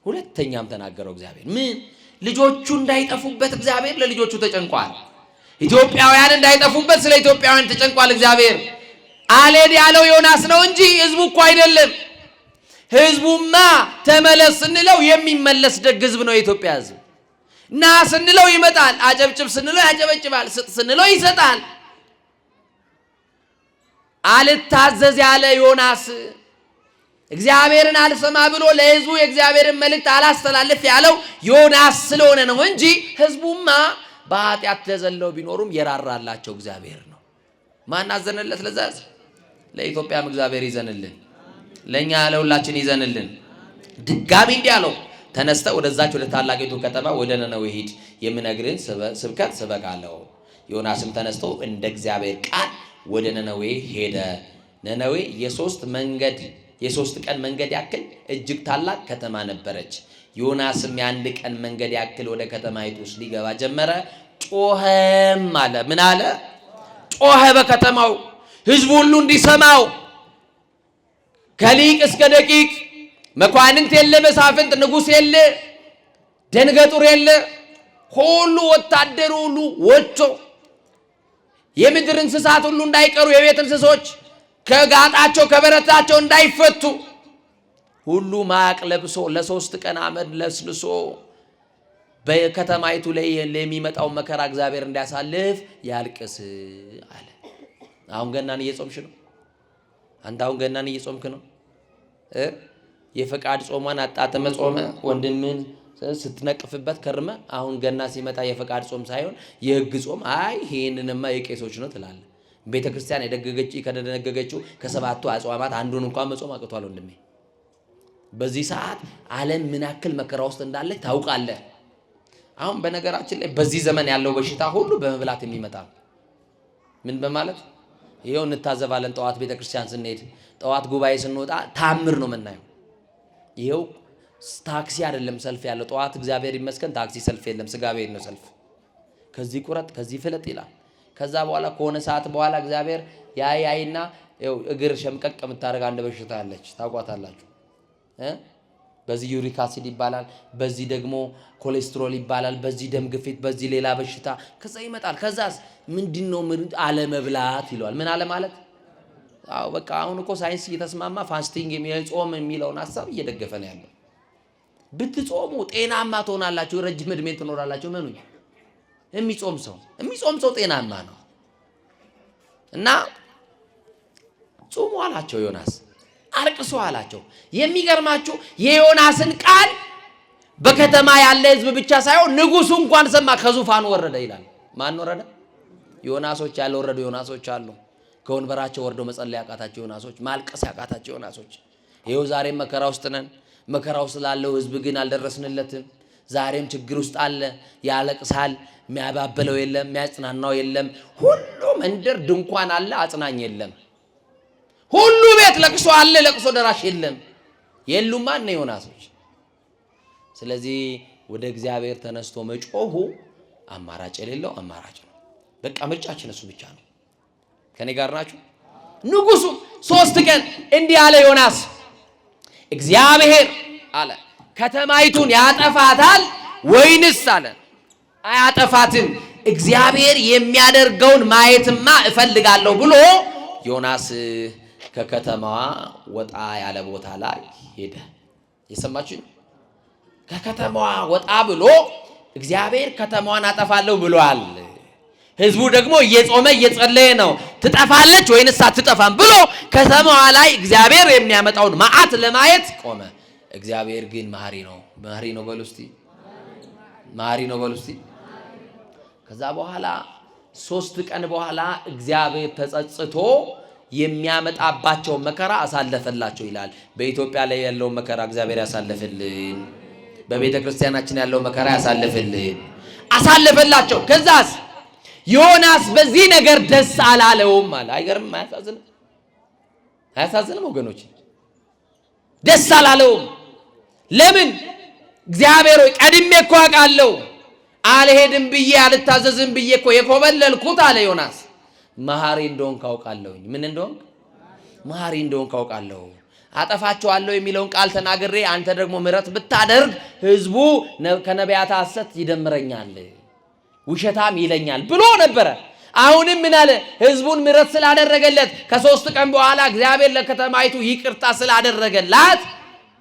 S1: ሁለተኛም ተናገረው እግዚአብሔር። ምን? ልጆቹ እንዳይጠፉበት እግዚአብሔር ለልጆቹ ተጨንቋል። ኢትዮጵያውያን እንዳይጠፉበት ስለ ኢትዮጵያውያን ተጨንቋል እግዚአብሔር። አልሄድ ያለው ዮናስ ነው እንጂ ህዝቡ እኮ አይደለም። ህዝቡማ ተመለስ ስንለው የሚመለስ ደግ ህዝብ ነው የኢትዮጵያ ህዝብ። ና ስንለው ይመጣል፣ አጨብጭብ ስንለው ያጨበጭባል፣ ስጥ ስንለው ይሰጣል። አልታዘዝ ያለ ዮናስ እግዚአብሔርን አልሰማ ብሎ ለህዝቡ የእግዚአብሔርን መልእክት አላስተላልፍ ያለው ዮናስ ስለሆነ ነው እንጂ ህዝቡማ በኃጢአት ተዘለው ቢኖሩም የራራላቸው እግዚአብሔር ነው። ማን አዘነለት? ለዛ ለኢትዮጵያም እግዚአብሔር ይዘንልን፣ ለኛ ለሁላችን ይዘንልን። ድጋሚ እንዲህ አለው፣ ተነስተ ወደዛች ወደ ታላቂቱ ከተማ ወደ ነነዌ ሂድ፣ የምነግርህን ስብከት ስበካለሁ። ዮናስም ተነስቶ እንደ እግዚአብሔር ቃል ወደ ነነዌ ሄደ። ነነዌ የሶስት ቀን መንገድ ያክል እጅግ ታላቅ ከተማ ነበረች። ዮናስም የ1 ቀን መንገድ ያክል ወደ ከተማይቱ ውስጥ ሊገባ ጀመረ። ጮኸም አለ። ምን አለ? ጮኸ በከተማው ህዝቡ ሁሉ እንዲሰማው። ከሊቅ እስከ ደቂቅ መኳንንት የለ፣ መሳፍንት፣ ንጉሥ የለ፣ ደንገጡር የለ፣ ሁሉ ወታደሩ ሁሉ ወጥቶ የምድር እንስሳት ሁሉ እንዳይቀሩ፣ የቤት እንስሶች ከጋጣቸው ከበረታቸው እንዳይፈቱ ሁሉ ማቅ ለብሶ ለ3 ቀን አመድ ለስልሶ በከተማይቱ ላይ የሚመጣው መከራ እግዚአብሔር እንዲያሳልፍ ያልቅስ አለ። አሁን ገናን እየጾምሽ ነው። አንተ አሁን ገናን እየጾምክ ነው። የፈቃድ ጾሟን አጣጥመ ጾመ ወንድምን ስትነቅፍበት ከርመ አሁን ገና ሲመጣ የፈቃድ ጾም ሳይሆን የሕግ ጾም አይ ይሄንንማ የቄሶች ነው ትላለህ። ቤተ ክርስቲያን ከደነገገችው ከ7ቱ አጽዋማት አንዱን እንኳን መጾም አቅቷል ወንድሜ። በዚህ ሰዓት ዓለም ምን ያክል መከራ ውስጥ እንዳለች ታውቃለህ። አሁን በነገራችን ላይ በዚህ ዘመን ያለው በሽታ ሁሉ በመብላት የሚመጣ ነው። ምን በማለት ይሄው እንታዘባለን። ጠዋት ቤተ ክርስቲያን ስንሄድ፣ ጠዋት ጉባኤ ስንወጣ ታምር ነው የምናየው። ይሄው ታክሲ አይደለም ሰልፍ ያለው። ጠዋት እግዚአብሔር ይመስገን ታክሲ ሰልፍ የለም፣ ስጋ ቤት ነው ሰልፍ። ከዚህ ቁረጥ ከዚህ ፍለጥ ይላል። ከዛ በኋላ ከሆነ ሰዓት በኋላ እግዚአብሔር ያይና ይኸው እግር ሸምቀቅ የምታደርግ አንድ በሽታ አለች፣ ታውቋታላችሁ። በዚህ ዩሪክ አሲድ ይባላል፣ በዚህ ደግሞ ኮሌስትሮል ይባላል፣ በዚህ ደም ግፊት፣ በዚህ ሌላ በሽታ ከዛ ይመጣል። ከዛስ ምንድነው? አለመብላት ይለዋል። ምን አለ ማለት? አዎ በቃ አሁን እኮ ሳይንስ እየተስማማ ፋስቲንግ ጾም የሚለውን ሐሳብ እየደገፈ ነው ያለው። ብትጾሙ ጤናማ ትሆናላችሁ፣ ረጅም እድሜ ትኖራላችሁ። ምኑ የሚጾም ሰው ጤናማ ነው። እና ጾሙ አላቸው። ዮናስ አልቅሱ አላቸው። የሚገርማችሁ የዮናስን ቃል በከተማ ያለ ህዝብ ብቻ ሳይሆን ንጉሱ እንኳን ሰማ፣ ከዙፋኑ ወረደ ይላል። ማን ወረደ? ዮናሶች ያልወረዱ ዮናሶች አሉ። ከወንበራቸው ወርዶ መጸለይ ያቃታቸው ዮናሶች፣ ማልቀስ ያቃታቸው ዮናሶች። ይኸው ዛሬም መከራ ውስጥ ነን። መከራ ውስጥ ላለው ህዝብ ግን አልደረስንለትም። ዛሬም ችግር ውስጥ አለ። ያለቅሳል። የሚያባበለው የለም፣ የሚያጽናናው የለም። ሁሉ መንደር ድንኳን አለ፣ አጽናኝ የለም። ሁሉ ቤት ለቅሶ አለ፣ ለቅሶ ደራሽ የለም። የሉም ማን ዮናሶች። ስለዚህ ወደ እግዚአብሔር ተነስቶ መጮሁ አማራጭ የሌለው አማራጭ ነው። በቃ ምርጫችን እሱ ብቻ ነው። ከኔ ጋር ናችሁ? ንጉሱ 3 ቀን እንዲህ አለ ዮናስ፣ እግዚአብሔር አለ ከተማይቱን ያጠፋታል ወይንስ አለ አያጠፋትም? እግዚአብሔር የሚያደርገውን ማየትማ እፈልጋለሁ ብሎ ዮናስ ከከተማዋ ወጣ ያለ ቦታ ላይ ሄደ። የሰማችሁ? ከከተማዋ ወጣ ብሎ እግዚአብሔር ከተማዋን አጠፋለሁ ብሏል። ህዝቡ ደግሞ እየጾመ እየጸለየ ነው። ትጠፋለች ወይንስ አትጠፋም ብሎ ከተማዋ ላይ እግዚአብሔር የሚያመጣውን መዓት ለማየት ቆመ። እግዚአብሔር ግን መሐሪ ነው። መሐሪ ነው በሉ እስቲ፣ መሐሪ ነው በሉ እስቲ። ከዛ በኋላ 3 ቀን በኋላ እግዚአብሔር ተጸጽቶ የሚያመጣባቸው መከራ አሳለፈላቸው ይላል። በኢትዮጵያ ላይ ያለው መከራ እግዚአብሔር ያሳልፍልን። በቤተ ክርስቲያናችን ያለው መከራ ያሳልፍልን። አሳለፈላቸው። ከዛስ ዮናስ በዚህ ነገር ደስ አላለውም አለ። አይገርም? አያሳዝንም? አያሳዝንም ወገኖች? ደስ አላለውም። ለምን? እግዚአብሔር ሆይ ቀድሜ እኮ አውቃለሁ፣ አልሄድም ብዬ አልታዘዝም ብዬ እኮ የኮበለልኩት አለ ዮናስ። መሐሪ እንደሆንክ አውቃለሁኝ። ምን እንደሆንክ? መሐሪ እንደሆንክ አውቃለሁ። አጠፋቸዋለሁ የሚለውን ቃል ተናግሬ አንተ ደግሞ ምሕረት ብታደርግ ህዝቡ ከነቢያት ሐሰት ይደምረኛል፣ ውሸታም ይለኛል ብሎ ነበረ። አሁንም ምን አለ? ህዝቡን ምሕረት ስላደረገለት ከ3 ቀን በኋላ እግዚአብሔር ለከተማይቱ ይቅርታ ስላደረገላት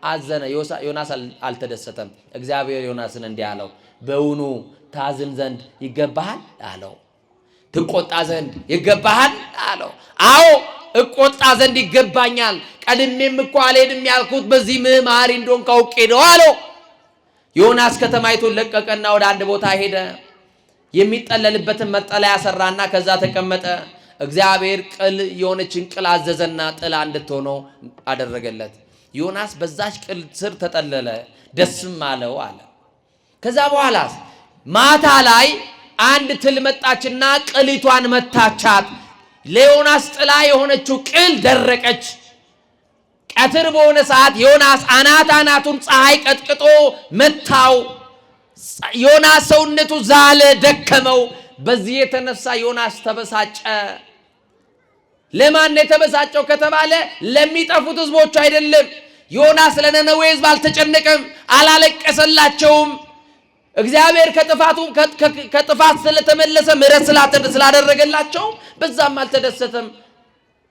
S1: አዘነ። ዮናስ አልተደሰተም። እግዚአብሔር ዮናስን እንዲህ አለው፣ በውኑ ታዝን ዘንድ ይገባሃል አለው። ትቆጣ ዘንድ ይገባሃል አለው። አዎ እቆጣ ዘንድ ይገባኛል። ቀድሜም እኮ አልሄድም ያልኩት በዚህ መሐሪ እንደሆንክ አውቄ ነው አለው። ዮናስ ከተማይቱን ለቀቀና ወደ አንድ ቦታ ሄደ። የሚጠለልበትን መጠለያ ሰራና ከዛ ተቀመጠ። እግዚአብሔር ቅል የሆነችን ቅል አዘዘና ጥላ እንድትሆነው አደረገለት። ዮናስ በዛች ቅል ስር ተጠለለ፣ ደስም አለው አለ። ከዛ በኋላ ማታ ላይ አንድ ትል መጣችና ቅሊቷን መታቻት። ለዮናስ ጥላ የሆነችው ቅል ደረቀች። ቀትር በሆነ ሰዓት ዮናስ አናቱን ፀሐይ ቀጥቅጦ መታው። ዮናስ ሰውነቱ ዛለ፣ ደከመው። በዚህ የተነሳ ዮናስ ተበሳጨ። ለማን የተበሳጨው ከተባለ ለሚጠፉት ህዝቦች አይደለም። ዮናስ ለነነዌ ህዝብ አልተጨነቀም፣ አላለቀሰላቸውም። እግዚአብሔር ከጥፋት ስለተመለሰ ምሕረት ስላደረገላቸው በዛም አልተደሰተም።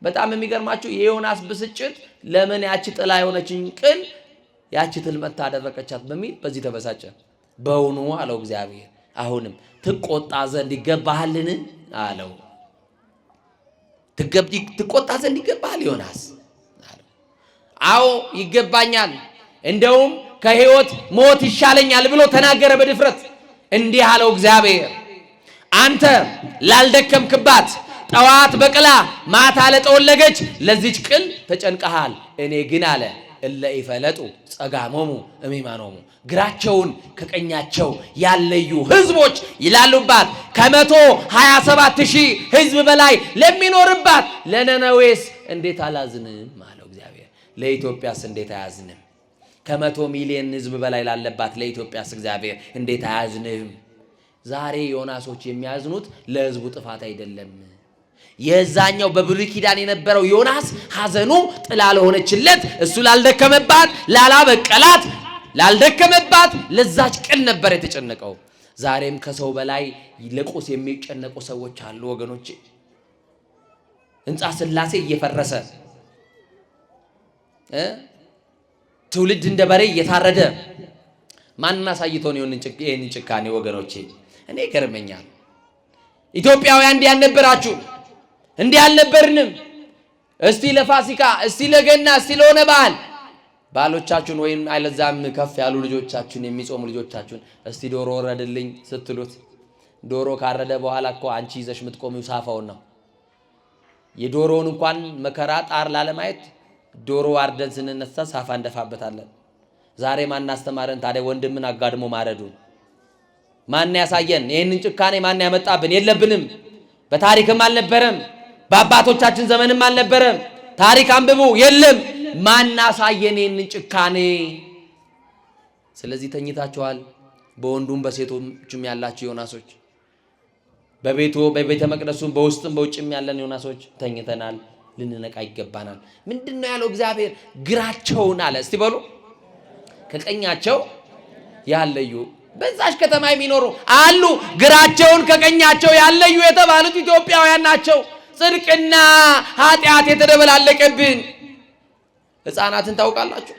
S1: በጣም የሚገርማችሁ የዮናስ ብስጭት ለምን ያቺ ጥላ የሆነችን ቅል ያቺ ትል መታ አደረቀቻት በሚል በዚህ ተበሳጨ። በውኑ አለው እግዚአብሔር አሁንም ትቆጣ ዘንድ ይገባሃልን አለው። ትቆጣ ዘንድ ይገባሃል ዮናስ አለው። አዎ ይገባኛል፣ እንደውም ከህይወት ሞት ይሻለኛል ብሎ ተናገረ በድፍረት። እንዲህ አለው እግዚአብሔር አንተ ላልደከምክባት ጠዋት በቅላ ማታ ለጠወለገች ለዚች ቅል ተጨንቀሃል። እኔ ግን አለ እለ ይፈለጡ ጸጋሞሙ እሚማኖሙ ግራቸውን ከቀኛቸው ያለዩ ህዝቦች ይላሉባት 127,000 ህዝብ በላይ ለሚኖርባት ለነነዌስ እንዴት አላዝንም አለው እግዚአብሔር። ለኢትዮጵያስ እንዴት አያዝንም? 100 ሚሊዮን ህዝብ በላይ ላለባት ለኢትዮጵያስ እግዚአብሔር እንዴት አያዝንም? ዛሬ ዮናሶች የሚያዝኑት ለህዝቡ ጥፋት አይደለም። የዛኛው በብሉይ ኪዳን የነበረው ዮናስ ሐዘኑ ጥላ ለሆነችለት እሱ ላልደከመባት ላላበቀላት ላልደከመባት ለዛች ቅል ነበር የተጨነቀው። ዛሬም ከሰው በላይ ለቁስ የሚጨነቁ ሰዎች አሉ ወገኖቼ። ሕንፃ ሥላሴ እየፈረሰ ትውልድ እንደ በሬ እየታረደ ማንን አሳይቶን ይሄንን ጭካኔ ወገኖቼ? እኔ ይገርመኛል። ኢትዮጵያውያን እንዲህ ያልነበራችሁ እንዲህ አልነበርንም። እስቲ ለፋሲካ፣ እስቲ ለገና፣ እስቲ ለሆነ በዓል ባሎቻችሁን ወይም አይለዛም ከፍ ያሉ ልጆቻችሁን የሚጾሙ ልጆቻችሁን እስቲ ዶሮ ወረድልኝ ስትሉት ዶሮ ካረደ በኋላ እኮ አንቺ ይዘሽ የምትቆሚው ሳፋውን ነው። የዶሮውን እንኳን መከራ ጣር ላለማየት ዶሮ አርደን ስንነሳ ሳፋ እንደፋበታለን። ዛሬ ማን አስተማረን ታዲያ ወንድምን አጋድሞ ማረዱን? ማን ያሳየን? ይህንን ጭካኔ ማን ያመጣብን? የለብንም። በታሪክም አልነበረም፣ በአባቶቻችን ዘመንም አልነበረም። ታሪክ አንብቡ፣ የለም። ማን አሳየን ይህንን ጭካኔ? ስለዚህ ተኝታችኋል። በወንዱም በሴቶችም ያላችሁ ዮናሶች፣ በቤተ መቅደሱም በውስጥም በውጭም ያለን ዮናሶች ተኝተናል። ልንነቃ ይገባናል። ምንድነው ያለው እግዚአብሔር? ግራቸውን አለ። እስቲ በሉ ከቀኛቸው ያለዩ በዛች ከተማ የሚኖሩ አሉ። ግራቸውን ከቀኛቸው ያለዩ የተባሉት ኢትዮጵያውያን ናቸው። ጽድቅና ኃጢአት የተደበላለቀብን ሕፃናትን ታውቃላችሁ።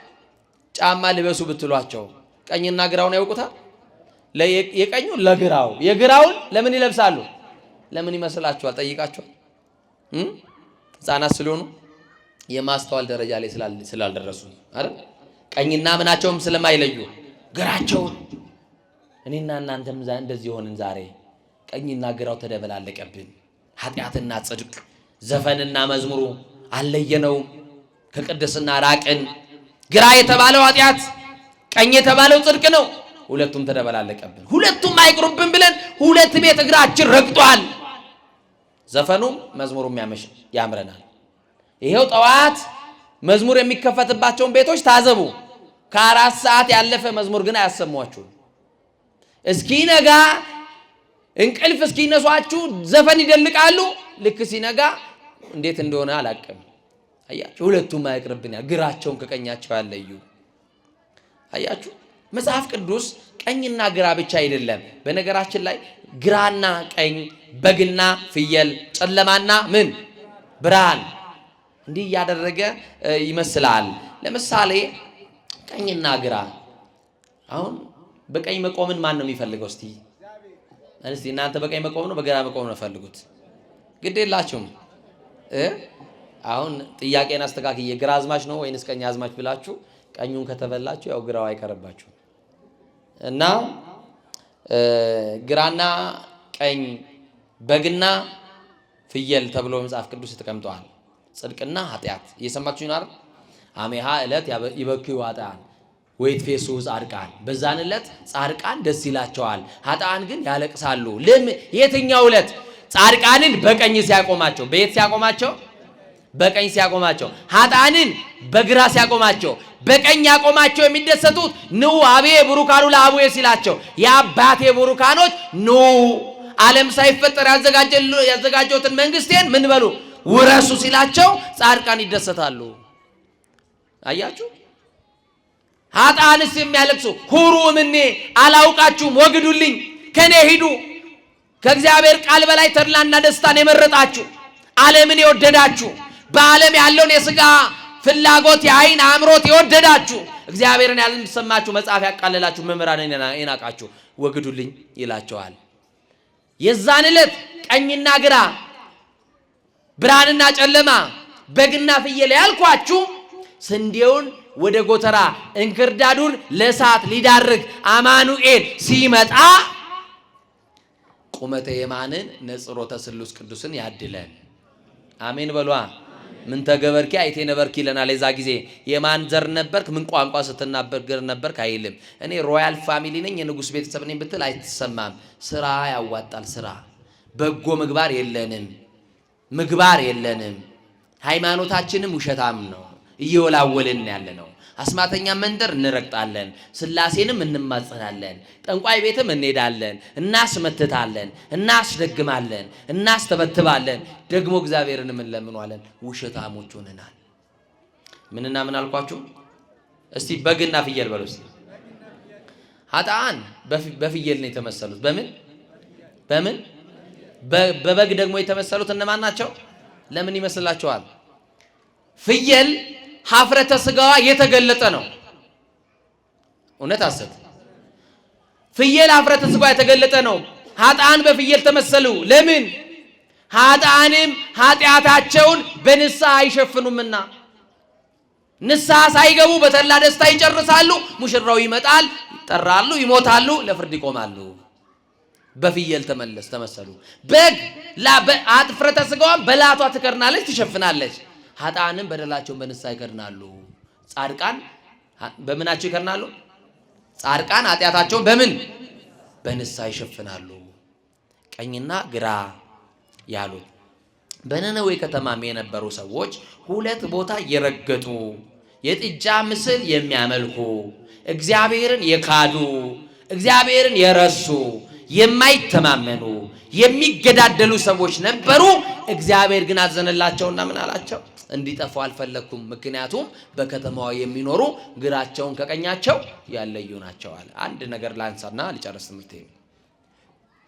S1: ጫማ ልበሱ ብትሏቸው ቀኝና ግራውን ያውቁታል። የቀኙን ለግራው፣ የግራውን ለምን ይለብሳሉ? ለምን ይመስላችኋል? ጠይቃችኋል? ሕፃናት ስለሆኑ የማስተዋል ደረጃ ላይ ስላልደረሱ አይደል? ቀኝና ምናቸውም ስለማይለዩ ግራቸውን። እኔና እናንተም እንደዚህ ሆንን። ዛሬ ቀኝና ግራው ተደበላለቀብን። ኃጢአትና ጽድቅ፣ ዘፈንና መዝሙሩ አለየነው። ከቅድስና ራቅን። ግራ የተባለው ኃጢአት፣ ቀኝ የተባለው ጽድቅ ነው። ሁለቱም ተደበላለቀብን። ሁለቱም አይቅሩብን ብለን ሁለት ቤት እግራችን ረግጧል። ዘፈኑም መዝሙሩም ያምረናል። ይሄው ጠዋት መዝሙር የሚከፈትባቸውን ቤቶች ታዘቡ። ከ4 ሰዓት ያለፈ መዝሙር ግን አያሰሟችሁም። እስኪ ነጋ እንቅልፍ እስኪነሷችሁ ዘፈን ይደልቃሉ። ልክ ሲነጋ እንዴት እንደሆነ አላቅም። አያችሁ፣ ሁለቱም አይቅርብን። ግራቸውን ከቀኛቸው ያለዩ። አያችሁ፣ መጽሐፍ ቅዱስ ቀኝና ግራ ብቻ አይደለም። በነገራችን ላይ ግራና ቀኝ፣ በግና ፍየል፣ ጨለማና ምን ብርሃን እንዲህ እያደረገ ይመስላል። ለምሳሌ ቀኝና ግራ። አሁን በቀኝ መቆምን ማን ነው የሚፈልገው? እስቲ እናንተ በቀኝ መቆም ነው በግራ መቆም ነው ፈልጉት? ግድ የላችሁም። አሁን ጥያቄን አስተካክዬ ግራ አዝማች ነው ወይንስ ቀኝ አዝማች ብላችሁ ቀኙን ከተበላችሁ ያው ግራው አይቀርባችሁ እና ግራና ቀኝ፣ በግና ፍየል ተብሎ መጽሐፍ ቅዱስ ተቀምጠዋል። ጽድቅና ኃጢአት እየሰማችሁ ነው። አሜሃ ዕለት ይበክዩ ኃጥአን ወይትፌሱ ጻድቃን። በዛን ዕለት ጻድቃን ደስ ይላቸዋል፣ ኃጥአን ግን ያለቅሳሉ። የትኛው ዕለት? ጻድቃንን በቀኝ ሲያቆማቸው። በየት ሲያቆማቸው? በቀኝ ሲያቆማቸው። ኃጥአንን በግራ ሲያቆማቸው። በቀኝ ያቆማቸው የሚደሰቱት ኑ አቤ ቡሩካኑ ለአቡዬ ሲላቸው የአባቴ ቡሩካኖች ኑ ዓለም ሳይፈጠር ያዘጋጀሁትን መንግስቴን ምን በሉ ውረሱ ሲላቸው ጻድቃን ይደሰታሉ። አያችሁ። ኃጥአንስ የሚያለቅሱ ሁሩ እምኔ አላውቃችሁም ወግዱልኝ፣ ከኔ ሂዱ። ከእግዚአብሔር ቃል በላይ ተድላና ደስታን የመረጣችሁ፣ ዓለምን የወደዳችሁ፣ በዓለም ያለውን የሥጋ ፍላጎት የአይን አእምሮት የወደዳችሁ፣ እግዚአብሔርን ያልሰማችሁ፣ መጽሐፍ ያቃለላችሁ፣ መምህራንን የናቃችሁ ወግዱልኝ ይላቸዋል። የዛን ዕለት ቀኝና ግራ፣ ብርሃንና ጨለማ፣ በግና ፍየል ያልኳችሁ ስንዴውን ወደ ጎተራ እንክርዳዱን ለእሳት ሊዳርግ አማኑኤል ሲመጣ ቁመተ የማንን ነጽሮተ ስሉስ ቅዱስን ያድለን። አሜን በሏ። ምን ተገበርኪ አይቴ ነበርኪ ይለናል። የዛ ጊዜ የማን ዘር ነበርክ፣ ምን ቋንቋ ስትናገር ነበርክ አይልም። እኔ ሮያል ፋሚሊ ነኝ የንጉሥ ቤተሰብ ነኝ ብትል አይተሰማም። ስራ ያዋጣል። ስራ በጎ ምግባር የለንም። ሃይማኖታችንም ውሸታም ነው። እየወላወልን ያለ ነው። አስማተኛ መንደር እንረግጣለን፣ ስላሴንም እንማጸናለን፣ ጠንቋይ ቤትም እንሄዳለን፣ እናስመትታለን፣ እናስደግማለን፣ እናስተበትባለን፣ ደግሞ እግዚአብሔርንም እንለምኗለን። ውሸታሞች ሆነናል። ምንና ምን አልኳችሁ? እስቲ በግና ፍየል በሉ። እስቲ ኃጥአን በፍየል ነው የተመሰሉት። በምን በበግ ደግሞ የተመሰሉት እነማን ናቸው? ለምን ይመስላችኋል? ፍየል ሀፍረተ ስጋዋ የተገለጠ ነው። እውነት አሰት ፍየል ሀፍረተ ስጋዋ የተገለጠ ነው። ኃጥአን በፍየል ተመሰሉ። ለምን? ኃጥአንም ኃጢአታቸውን በንስሐ አይሸፍኑምና ንስሐ ሳይገቡ በተድላ ደስታ ይጨርሳሉ። ሙሽራው ይመጣል፣ ይጠራሉ፣ ይሞታሉ፣ ለፍርድ ይቆማሉ። በፍየል ተመሰሉ። በግ አጥፍረተ ሥጋዋን በላቷ ትከድናለች፣ ትሸፍናለች። ኃጥአንም በደላቸውን በንስሐ ይከድናሉ። ጻድቃን በምናቸው ይከድናሉ? ጻድቃን ኃጢአታቸውን በምን? በንስሐ ይሸፍናሉ። ቀኝና ግራ ያሉት በነነዌ ከተማም የነበሩ ሰዎች ሁለት ቦታ የረገጡ የጥጃ ምስል የሚያመልኩ እግዚአብሔርን የካዱ እግዚአብሔርን የረሱ የማይተማመኑ የሚገዳደሉ ሰዎች ነበሩ። እግዚአብሔር ግን አዘነላቸውና ምን አላቸው? እንዲጠፉ አልፈለኩም፣ ምክንያቱም በከተማዋ የሚኖሩ ግራቸውን ከቀኛቸው ያለዩ ናቸው አለ። አንድ ነገር ላንሳና ሊጨርስ ትምህርቴ።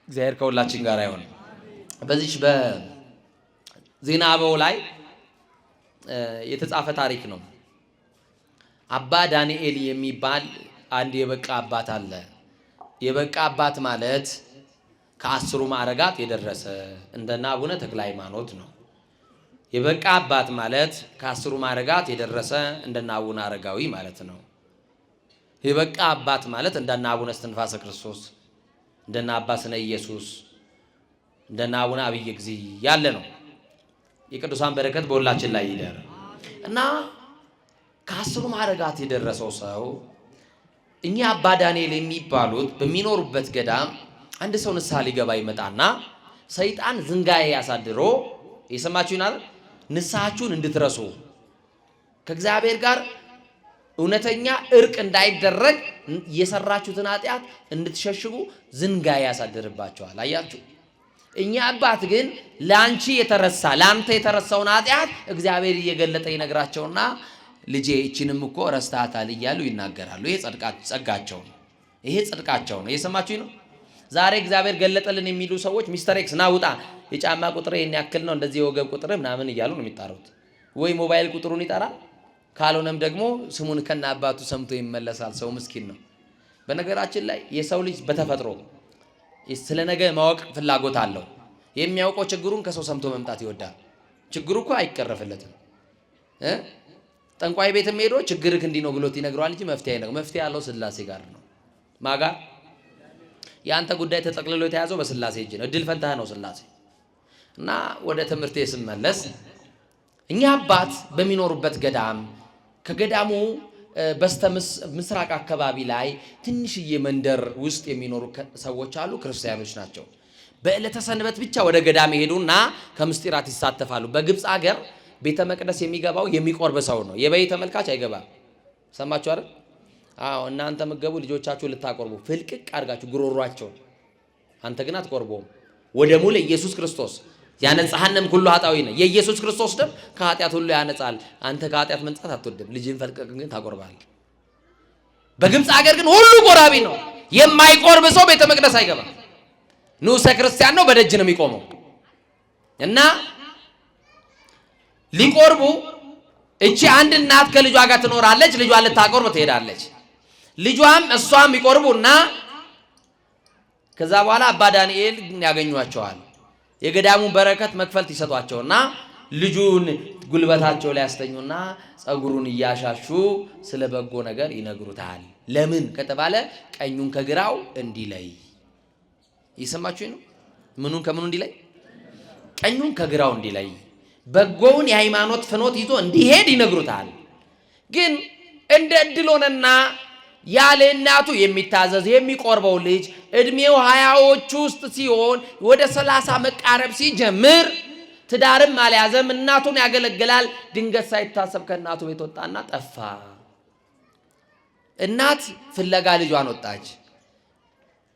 S1: እግዚአብሔር ከሁላችን ጋር ይሁን። በዚህ በዜና አበው ላይ የተጻፈ ታሪክ ነው። አባ ዳንኤል የሚባል አንድ የበቃ አባት አለ። የበቃ አባት ማለት ከ10 ማዕረጋት የደረሰ እንደና አቡነ ተክለ ሃይማኖት ነው። የበቃ አባት ማለት ከ10 ማዕረጋት የደረሰ እንደና አቡነ አረጋዊ ማለት ነው። የበቃ አባት ማለት እንደና አቡነ እስትንፋሰ ክርስቶስ፣ እንደና አባ ስነ ኢየሱስ፣ እንደና አቡነ አብየ እግዚእ ያለ ነው። የቅዱሳን በረከት በሁላችን ላይ ይደር እና ከ10 ማዕረጋት የደረሰው ሰው እኛ አባ ዳንኤል የሚባሉት በሚኖሩበት ገዳም አንድ ሰው ንስሐ ሊገባ ይመጣና ሰይጣን ዝንጋዬ ያሳድሮ የሰማችሁኝ አይደል? ንስሐችሁን እንድትረሱ ከእግዚአብሔር ጋር እውነተኛ እርቅ እንዳይደረግ የሰራችሁትን ኃጢአት እንድትሸሽጉ ዝንጋዬ ያሳድርባቸዋል። አያችሁ? እኛ አባት ግን ለአንቺ የተረሳ ለአንተ የተረሳውን ኃጢአት እግዚአብሔር እየገለጠ ይነግራቸውና ልጄ እቺንም እኮ ረስታታል እያሉ ይናገራሉ። ይሄ ጸጋቸው ነው። ይሄ ጽድቃቸው ነው። የሰማችሁኝ ነው። ዛሬ እግዚአብሔር ገለጠልን የሚሉ ሰዎች ሚስተር ኤክስ ናውጣ የጫማ ቁጥር ይሄን ያክል ነው እንደዚህ የወገብ ቁጥር ምናምን እያሉ ነው የሚጣሩት። ወይ ሞባይል ቁጥሩን ይጠራል፣ ካልሆነም ደግሞ ስሙን ከና አባቱ ሰምቶ ይመለሳል። ሰው ምስኪን ነው። በነገራችን ላይ የሰው ልጅ በተፈጥሮ ስለ ነገ ማወቅ ፍላጎት አለው። የሚያውቀው ችግሩን ከሰው ሰምቶ መምጣት ይወዳል። ችግሩ እኮ አይቀረፍለትም። ጠንቋይ ቤትም ሄዶ ችግርህ እንዲህ ነው ብሎት ይነግረዋል እንጂ መፍትሄ አይነግረው። መፍትሄ ያለው ስላሴ ጋር ነው። ማጋ የአንተ ጉዳይ ተጠቅልሎ የተያዘው በስላሴ እጅ ነው። እድል ፈንታህ ነው ስላሴ። እና ወደ ትምህርቴ ስመለስ እኛ አባት በሚኖሩበት ገዳም ከገዳሙ በስተ ምስራቅ አካባቢ ላይ ትንሽዬ መንደር ውስጥ የሚኖሩ ሰዎች አሉ። ክርስቲያኖች ናቸው። በዕለተ ሰንበት ብቻ ወደ ገዳም ይሄዱና ከምስጢራት ይሳተፋሉ። በግብፅ ሀገር ቤተ መቅደስ የሚገባው የሚቆርብ ሰው ነው። የበይ ተመልካች አይገባም። ሰማችሁ አይደል? አዎ። እናንተ ምገቡ ልጆቻችሁ ልታቆርቡ ፍልቅቅ አድርጋችሁ ጉሮሯቸው። አንተ ግን አትቆርቦም። ወደሙ ለኢየሱስ ክርስቶስ ያነጻህንም ሁሉ ኃጣዊነ የኢየሱስ ክርስቶስ ደም ከኃጢአት ሁሉ ያነጻል። አንተ ከኃጢአት መንጻት አትወድም። ልጅን ፈልቀቅ ግን ታቆርባለህ። በግብፅ ሀገር ግን ሁሉ ቆራቢ ነው። የማይቆርብ ሰው ቤተ መቅደስ አይገባም። ንዑሰ ክርስቲያን ነው፣ በደጅ ነው የሚቆመው። እና ሊቆርቡ እቺ አንድ እናት ከልጇ ጋር ትኖራለች። ልጇን ልታቆርብ ትሄዳለች። ልጇም እሷም ይቆርቡና ከዛ በኋላ አባ ዳንኤል ያገኟቸዋል። የገዳሙን በረከት መክፈልት ይሰጧቸውና ልጁን ጉልበታቸው ላይ ያስተኙና ጸጉሩን እያሻሹ ስለ በጎ ነገር ይነግሩታል። ለምን ከተባለ ቀኙን ከግራው እንዲለይ። ይሰማችሁኝ ነው? ምኑን ከምኑ እንዲለይ? ቀኙን ከግራው እንዲለይ፣ በጎውን የሃይማኖት ፍኖት ይዞ እንዲሄድ ይነግሩታል። ግን እንደ እድል ሆነና ያለ እናቱ የሚታዘዝ የሚቆርበው ልጅ እድሜው 20ዎቹ ውስጥ ሲሆን ወደ 30 መቃረብ ሲጀምር ትዳርም አልያዘም፣ እናቱን ያገለግላል። ድንገት ሳይታሰብ ከእናቱ ቤት ወጣና ጠፋ። እናት ፍለጋ ልጇን ወጣች።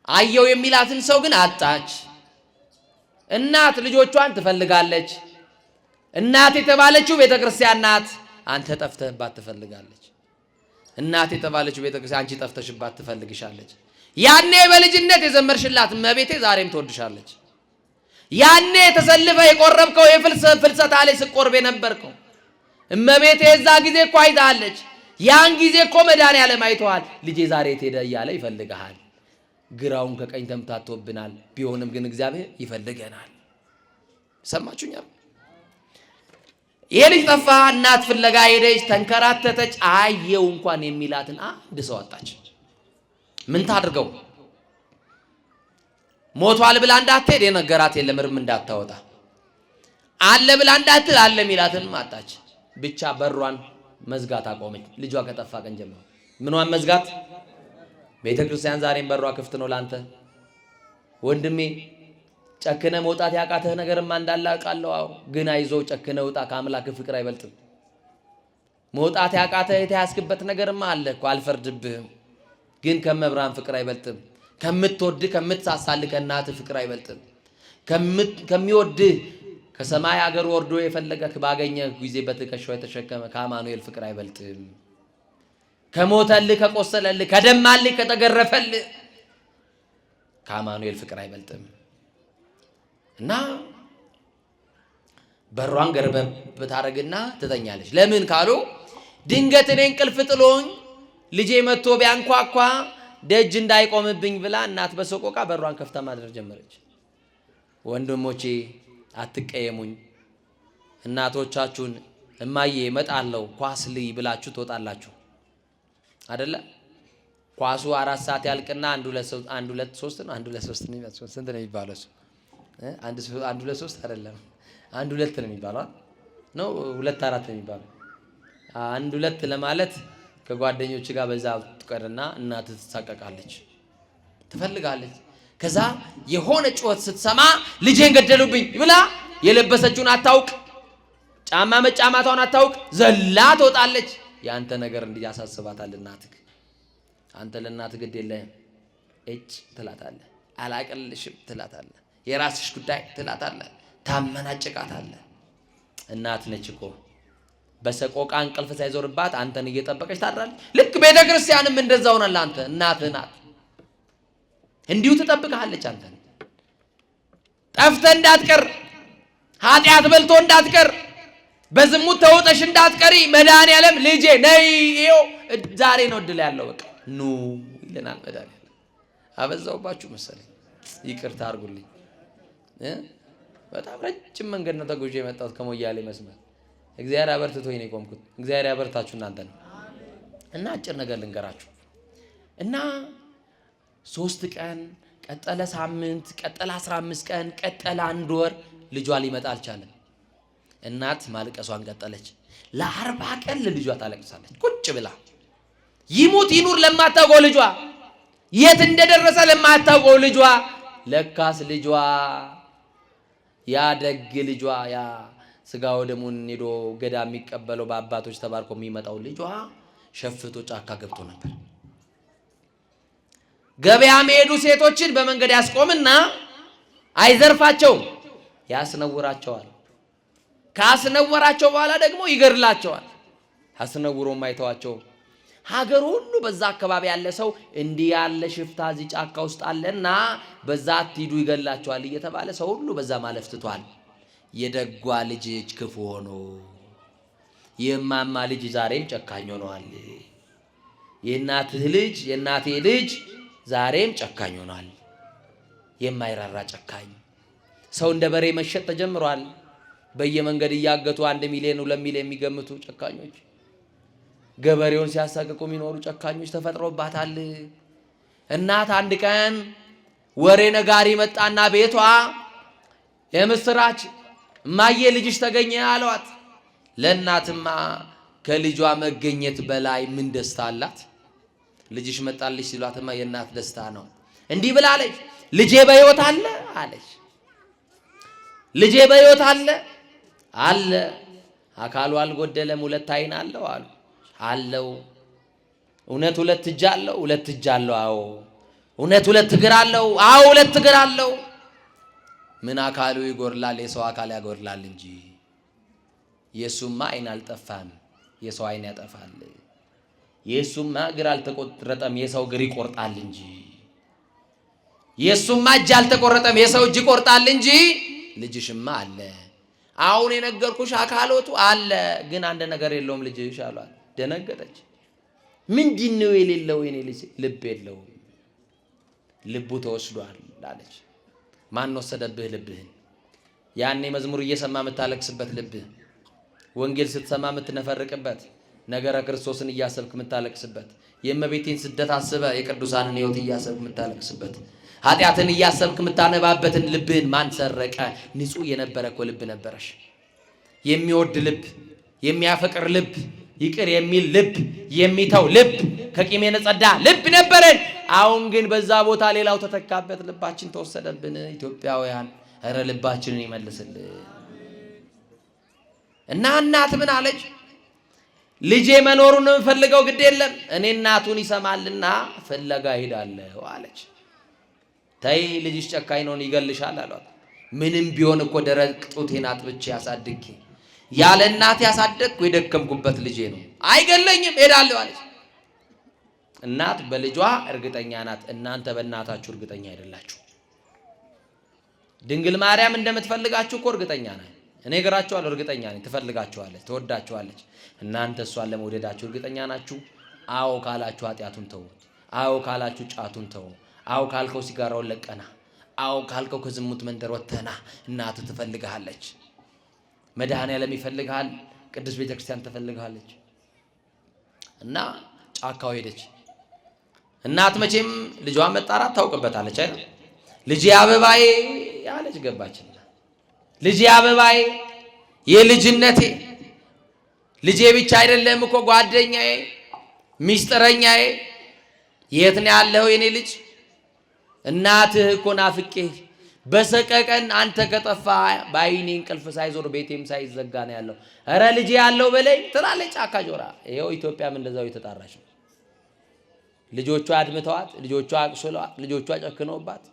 S1: አየው የሚላትን ሰው ግን አጣች። እናት ልጆቿን ትፈልጋለች። እናት የተባለችው ቤተክርስቲያን ናት። አንተ ጠፍተህባት ትፈልጋለች። እናት የተባለችው ቤተክርስቲያን አንቺ ጠፍተሽባት ትፈልግሻለች። ያኔ በልጅነት የዘመርሽላት እመቤቴ ዛሬም ትወድሻለች። ያኔ ተሰልፈ የቆረብከው የፍልሰታ ላይ ስቆርብ የነበርከው እመቤቴ የዛ ጊዜ እኮ አይታለች። ያን ጊዜ እኮ መድኃኔዓለም አይተዋል። ልጄ ዛሬ የት ሄደ እያለ ይፈልግሃል። ግራውን ከቀኝ ተምታቶብናል። ቢሆንም ግን እግዚአብሔር ይፈልገናል። ሰማችሁኛል? ይሄ ልጅ ጠፋ። እናት ፍለጋ ሄደች፣ ተንከራተተች። አየው እንኳን የሚላትን አንድ ሰው አጣች። ምን ታድርገው? ሞቷል ብላ እንዳትሄድ የነገራት የለም፣ እርም እንዳታወጣ። አለ ብላ እንዳትል አለ የሚላትንም አጣች። ብቻ በሯን መዝጋት አቆመች። ልጇ ከጠፋ ቀን ጀምሮ ምኗን መዝጋት? ቤተ ክርስቲያን ዛሬም በሯ ክፍት ነው ላንተ ወንድሜ። ጨክነ መውጣት ያቃተህ ነገርማ እንዳለ አውቃለሁ። አዎ፣ ግን አይዞህ ጨክነ ውጣ። ከአምላክ ፍቅር አይበልጥም። መውጣት ያቃተህ የተያዝክበት ነገርማ አለ እኮ፣ አልፈርድብህም። ግን ከመብራን ፍቅር አይበልጥም። ከምትወድህ ከምትሳሳልህ ከእናትህ ፍቅር አይበልጥም። ከሚወድህ ከሰማይ ሀገር ወርዶ የፈለገህ ባገኘህ ጊዜ በትከሻው የተሸከመ ከአማኑኤል ፍቅር አይበልጥም። ከሞተልህ፣ ከቆሰለልህ፣ ከደማልህ፣ ከተገረፈልህ ከአማኑኤል ፍቅር አይበልጥም። እና በሯን ገርበብ ብታረግና ትተኛለች። ለምን ካሉ ድንገት እኔ እንቅልፍ ጥሎኝ ልጄ መጥቶ ቢያንኳኳ ደጅ እንዳይቆምብኝ ብላ እናት በሰቆቃ በሯን ከፍታ ማድረግ ጀመረች። ወንድሞቼ አትቀየሙኝ። እናቶቻችሁን እማዬ እመጣለሁ ኳስ ልይ ብላችሁ ትወጣላችሁ አይደለ? ኳሱ 4 ሰዓት ያልቅና 1 2 3 ነው። 1 2 3 ነው። ስንት ነው የሚባለው? አንድ 2 3 አይደለም፣ 1 2 ነው የሚባለው ነው። 2 4 ነው የሚባለው። 1 2 ለማለት ከጓደኞች ጋር በዛ ትቀርና እናት ትሳቀቃለች፣ ትፈልጋለች። ከዛ የሆነ ጩኸት ስትሰማ ልጄን ገደሉብኝ ብላ የለበሰችውን አታውቅ፣ ጫማ መጫማቷን አታውቅ፣ ዘላ ትወጣለች። ያንተ ነገር እንዲህ ያሳስባታል እናትህ። አንተ ለእናትህ ግድ የለህም፣ እጭ ትላታለህ፣ አላቀልሽም ትላታለህ፣ የራስሽ ጉዳይ ትላታለህ፣ ታመናጭቃታለህ። እናት ነች እኮ በሰቆቃ እንቅልፍ ሳይዞርባት አንተን እየጠበቀች ታድራለች። ልክ ቤተ ክርስቲያንም እንደዛው ነው። አንተ እናትህ ናት፣ እንዲሁ ትጠብቅሃለች። አንተን ጠፍተህ እንዳትቀር፣ ኃጢአት በልቶ እንዳትቀር፣ በዝሙት ተውጠሽ እንዳትቀሪ መድኃኒዓለም ልጄ ነይ ይኸው ዛሬ ነው እድል ያለው በቃ ኑ ይለናል መድኃኒዓለም። አበዛውባችሁ መሰለኝ፣ ይቅርታ አድርጉልኝ። በጣም ረጅም መንገድ ነው ተጉዤ የመጣሁት ከሞያሌ መስመር። እግዚአብሔር አበርትቶኝ ነው የቆምኩት። እግዚአብሔር ያበርታችሁ እናንተ ነው። እና አጭር ነገር ልንገራችሁ እና 3 ቀን ቀጠለ፣ ሳምንት ቀጠለ፣ 15 ቀን ቀጠለ፣ 1 ወር ልጇ ሊመጣ አልቻለም። እናት ማልቀሷን ቀጠለች። ለ40 ቀን ለልጇ ታለቅሳለች ቁጭ ብላ። ይሙት ይኑር ለማታውቀው ልጇ፣ የት እንደደረሰ ለማታውቀው ልጇ። ለካስ ልጇ ያ ደግ ልጇ ያ ስጋ ወደሙን ሄዶ ገዳ የሚቀበለው በአባቶች ተባርኮ የሚመጣው ልጇ ሸፍቶ ጫካ ገብቶ ነበር። ገበያ መሄዱ ሴቶችን በመንገድ ያስቆምና አይዘርፋቸውም፣ ያስነውራቸዋል። ካስነወራቸው በኋላ ደግሞ ይገድላቸዋል። አስነውሮም አይተዋቸው። ሀገር ሁሉ በዛ አካባቢ ያለ ሰው እንዲህ ያለ ሽፍታ እዚህ ጫካ ውስጥ አለና በዛ አትሂዱ ይገላቸዋል እየተባለ ሰው ሁሉ በዛ ማለፍ ትቷል። የደጓ ልጅ ክፉ ሆኖ የማማ ልጅ ዛሬም ጨካኝ ሆኗል። የእናትህ ልጅ የእናቴ ልጅ ዛሬም ጨካኝ ሆኗል። የማይራራ ጨካኝ ሰው እንደ በሬ መሸጥ ተጀምሯል። በየመንገድ እያገቱ 1 ሚሊዮን 2 ሚሊዮን የሚገምቱ ጨካኞች፣ ገበሬውን ሲያሳቅቁ የሚኖሩ ጨካኞች ተፈጥሮባታል። እናት አንድ ቀን ወሬ ነጋሪ መጣና ቤቷ የምስራች እማዬ ልጅሽ ተገኘ አሏት። ለእናትማ ከልጇ መገኘት በላይ ምን ደስታ አላት? ልጅሽ መጣልሽ ሲሏትማ የእናት ደስታ ነው። እንዲህ ብላለች፣ ልጄ በሕይወት አለ አለች። ልጄ በሕይወት አለ አለ። አካሉ አልጎደለም፣ 2 ዓይን አለው አሉ አለው። እውነት 2 እጅ አለው? 2 እጅ አለው። አዎ። እውነት 2 እግር አለው? አዎ 2 እግር አለው። ምን አካሉ ይጎርላል? የሰው አካል ያጎርላል እንጂ የሱማ ዓይን አልጠፋም፣ የሰው ዓይን ያጠፋል። የሱማ እግር አልተቆረጠም፣ የሰው እግር ይቆርጣል እንጂ የሱማ እጅ አልተቆረጠም፣ የሰው እጅ ይቆርጣል እንጂ ልጅሽማ አለ። አሁን የነገርኩሽ አካሎቱ አለ፣ ግን አንድ ነገር የለውም ልጅሽ አሏት። ደነገጠች። ምንድነው የሌለው? የኔ ልጅ ልብ የለውም፣ ልቡ ተወስዷል አለች። ማን ወሰደብህ ልብህን? ያኔ መዝሙር እየሰማ የምታለቅስበት ልብ፣ ወንጌል ስትሰማ የምትነፈርቅበት፣ ነገረ ክርስቶስን እያሰብክ የምታለቅስበት፣ የእመቤቴን ስደት አስበ የቅዱሳንን ሕይወት እያሰብክ የምታለቅስበት፣ ኃጢአትን እያሰብክ የምታነባበትን ልብህን ማን ሰረቀ? ንጹሕ የነበረ እኮ ልብ ነበረሽ። የሚወድ ልብ፣ የሚያፈቅር ልብ፣ ይቅር የሚል ልብ፣ የሚተው ልብ፣ ከቂም የነጸዳ ልብ ነበረን። አሁን ግን በዛ ቦታ ሌላው ተተካበት። ልባችን ተወሰደብን። ኢትዮጵያውያን እረ ልባችንን ይመልስልን። እና እናት ምን አለች? ልጄ መኖሩን የምፈልገው ግድ የለም እኔ እናቱን ይሰማልና ፍለጋ ሄዳለሁ አለች። ተይ ልጅሽ ጨካኝ ነው ይገልሻል አሏት። ምንም ቢሆን እኮ ደረቅ ጡቴን አጥብቼ ያሳድጌ ያለ እናት ያሳደግኩ የደከምኩበት ልጄ ነው፣ አይገለኝም፣ ሄዳለሁ አለች። እናት በልጇ እርግጠኛ ናት። እናንተ በእናታችሁ እርግጠኛ አይደላችሁ። ድንግል ማርያም እንደምትፈልጋችሁ እኮ እርግጠኛ ናት። እኔ እግራችኋለሁ፣ እርግጠኛ ነኝ። ትፈልጋችኋለች፣ ትወዳችኋለች። እናንተ እሷን ለመውደዳችሁ እርግጠኛ ናችሁ? አዎ ካላችሁ ኃጢአቱን ተው። አዎ ካላችሁ ጫቱን ተው። አዎ ካልከው ሲጋራውን ለቀና። አዎ ካልከው ከዝሙት መንደር ወተና። እናቱ ትፈልግሃለች። መድኃኔዓለም ይፈልግሃል። ቅዱስ ቤተክርስቲያን ትፈልግሃለች። እና ጫካው ሄደች። እናት መቼም ልጇን መጣራት ታውቅበታለች አይደል? ልጄ አበባዬ ያለች ገባችና፣ ልጄ አበባዬ፣ የልጅነቴ ልጄ ብቻ አይደለም እኮ ጓደኛዬ፣ ሚስጥረኛዬ፣ የት ነው ያለው የኔ ልጅ? እናትህ እኮ ናፍቄ በሰቀቀን አንተ ከጠፋ በዓይኔ እንቅልፍ ሳይዞር ቤቴም ሳይዘጋ ነው ያለው። እረ ልጄ ያለው በለኝ ትላለች ጫካ ጆራ። ይኸው ኢትዮጵያም እንደዛው የተጣራች ነው። ልጆቿ አድምተዋት፣ ልጆቿ አቅሶለዋት፣ ልጆቿ ጨክነውባት።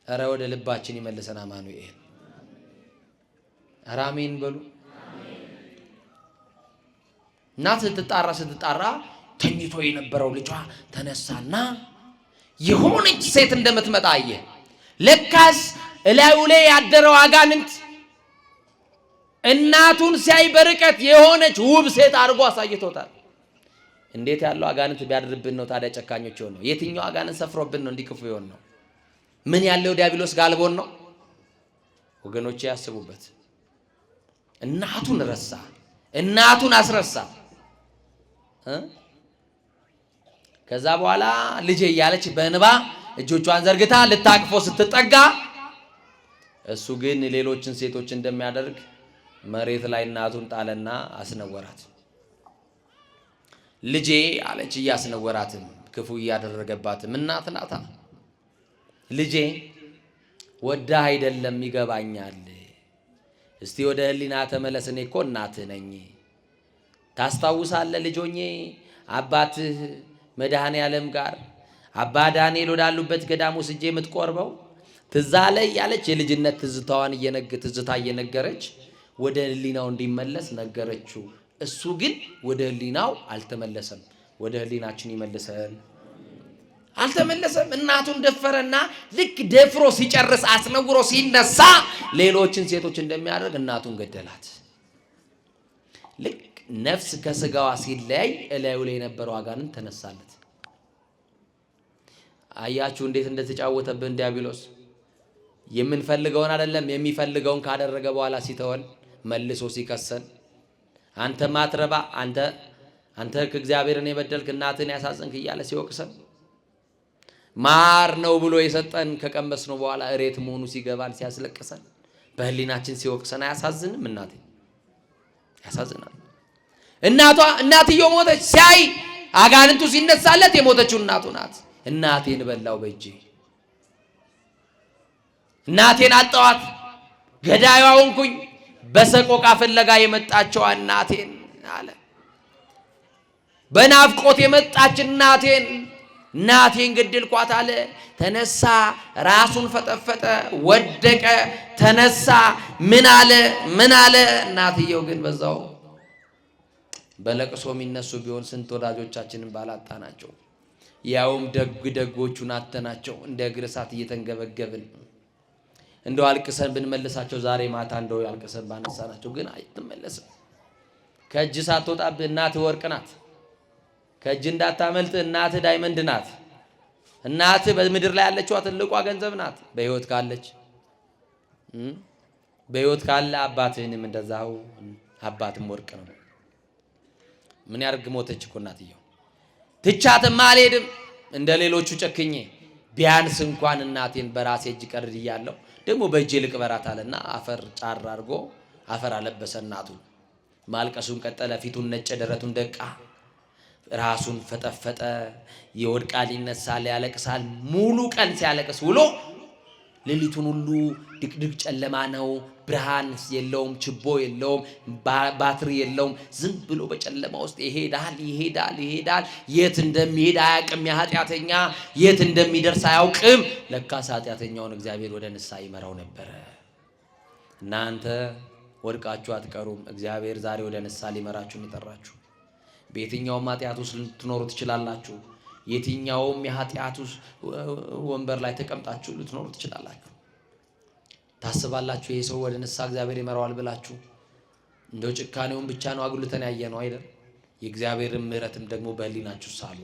S1: እረ ወደ ልባችን ይመልሰን አማኑኤል። እረ አሜን በሉ። እናት ስትጣራ ተኝቶ የነበረው ልጇ ተነሳና የሆነች ሴት እንደምትመጣ አየ። ለካስ እላዩ ላይ ያደረው አጋንንት እናቱን ሲያይ በርቀት የሆነች ውብ ሴት አድርጎ አሳይቶታል። እንዴት ያለው አጋንንት ቢያድርብን ነው ታዲያ ጨካኞች ሆነው? የትኛው አጋንንት ሰፍሮብን ነው እንዲክፉ ይሆን ነው? ምን ያለው ዲያብሎስ ጋልቦን ነው? ወገኖቼ ያስቡበት። እናቱን ረሳ፣ እናቱን አስረሳ። ከዛ በኋላ ልጄ እያለች በእንባ እጆቿን ዘርግታ ልታቅፎ ስትጠጋ፣ እሱ ግን ሌሎችን ሴቶች እንደሚያደርግ መሬት ላይ እናቱን ጣለና አስነወራት። ልጄ አለች እያስነወራትም ክፉ እያደረገባትም። እናት ናታ። ልጄ ወዳ አይደለም ይገባኛል። እስቲ ወደ ህሊና ተመለስ። እኔ እኮ እናትህ ነኝ። ታስታውሳለህ ልጆኜ አባትህ መድኃኔዓለም ጋር አባ ዳንኤል ወዳሉበት ገዳሙ ስጄ የምትቆርበው ትዝ አለኝ ያለች የልጅነት ትዝታዋን ትዝታ እየነገረች ወደ ህሊናው እንዲመለስ ነገረችው። እሱ ግን ወደ ህሊናው አልተመለሰም። ወደ ህሊናችን ይመልሰን። አልተመለሰም። እናቱን ደፈረና ልክ ደፍሮ ሲጨርስ አስነውሮ ሲነሳ ሌሎችን ሴቶች እንደሚያደርግ እናቱን ገደላት። ልክ ነፍስ ከስጋዋ ሲለያይ እላዩ ላይ የነበረው አጋንንት ተነሳለት። አያችሁ እንዴት እንደተጫወተብን ዲያብሎስ። የምንፈልገውን አይደለም የሚፈልገውን ካደረገ በኋላ ሲተወን መልሶ ሲከሰን፣ አንተ ማትረባ፣ አንተ ከእግዚአብሔርን የበደልክ እናትን ያሳዘንክ እያለ ሲወቅሰን፣ ማር ነው ብሎ የሰጠን ከቀመስነው በኋላ እሬት መሆኑ ሲገባን ሲያስለቅሰን፣ በህሊናችን ሲወቅሰን አያሳዝንም? እናቴ ያሳዝናል። እናትየው ሞተች። ሲያይ አጋንንቱ ሲነሳለት የሞተችው እናቱ ናት። እናቴን በላው በእጄ፣ እናቴን አጣዋት፣ ገዳዩዋ ሆንኩኝ፣ በሰቆቃ ፍለጋ የመጣችው እናቴን አለ። በናፍቆት የመጣች እናቴን ገደልኳት አለ። ተነሳ፣ ራሱን ፈጠፈጠ፣ ወደቀ፣ ተነሳ። ምን አለ? እናትየው ግን በዛው በለቅሶ የሚነሱ ቢሆን ስንት ወዳጆቻችንን ባላጣናቸው፣ ያውም ደጎቹን አተናቸው። እንደ እግር እሳት እየተንገበገብን እንደው አልቅሰን ብንመልሳቸው ዛሬ ማታ እንደው አልቅሰን ባነሳናቸው ግን አይተመለስም። ከእጅ ሳትወጣብህ እናትህ ወርቅ ናት። ከእጅ እንዳታመልጥ እናትህ ዳይመንድ ናት። እናትህ በምድር ላይ ያለችዋ ትልቋ ገንዘብ ናት። በህይወት ካለች በሕይወት ካለ አባትህንም እንደዛው። አባትም ወርቅ ነው። ምን ያርግ ሞተች እኮ እናትየው። ትቻትም አልሄድም እንደ ሌሎቹ ጨክኜ ቢያንስ እንኳን እናቴን በራሴ እጅ ቀርድያለሁ ደግሞ በእጄ ልቅበራት አለና አፈር ጫር አድርጎ አፈር አለበሰ እናቱን። ማልቀሱን ቀጠለ። ፊቱን ነጨ፣ ደረቱን ደቃ፣ ራሱን ፈጠፈጠ። ይወድቃል፣ ይነሳል፣ ያለቅሳል። ሙሉ ቀን ሲያለቅስ ውሎ ሌሊቱን ሁሉ ድቅድቅ ጨለማ ነው። ብርሃን የለውም፣ ችቦ የለውም፣ ባትሪ የለውም። ዝም ብሎ በጨለማ ውስጥ ይሄዳል ይሄዳል ይሄዳል። የት እንደሚሄድ አያውቅም። ኃጢአተኛ የት እንደሚደርስ አያውቅም። ለካስ ኃጢአተኛውን እግዚአብሔር ወደ ንስሐ ይመራው ነበረ። እናንተ ወድቃችሁ አትቀሩም። እግዚአብሔር ዛሬ ወደ ንስሐ ሊመራችሁ የጠራችሁ። በየትኛውም ኃጢአት ውስጥ ልትኖሩ ትችላላችሁ። የትኛውም የኃጢአት ውስጥ ወንበር ላይ ተቀምጣችሁ ልትኖሩ ትችላላችሁ። ታስባላችሁ ይሄ ሰው ወደ ንስሐ እግዚአብሔር ይመራዋል ብላችሁ? እንደው ጭካኔውን ብቻ ነው አጉልተን ያየ ነው አይደል? የእግዚአብሔርን ምሕረትም ደግሞ በህሊናችሁ ሳሉ።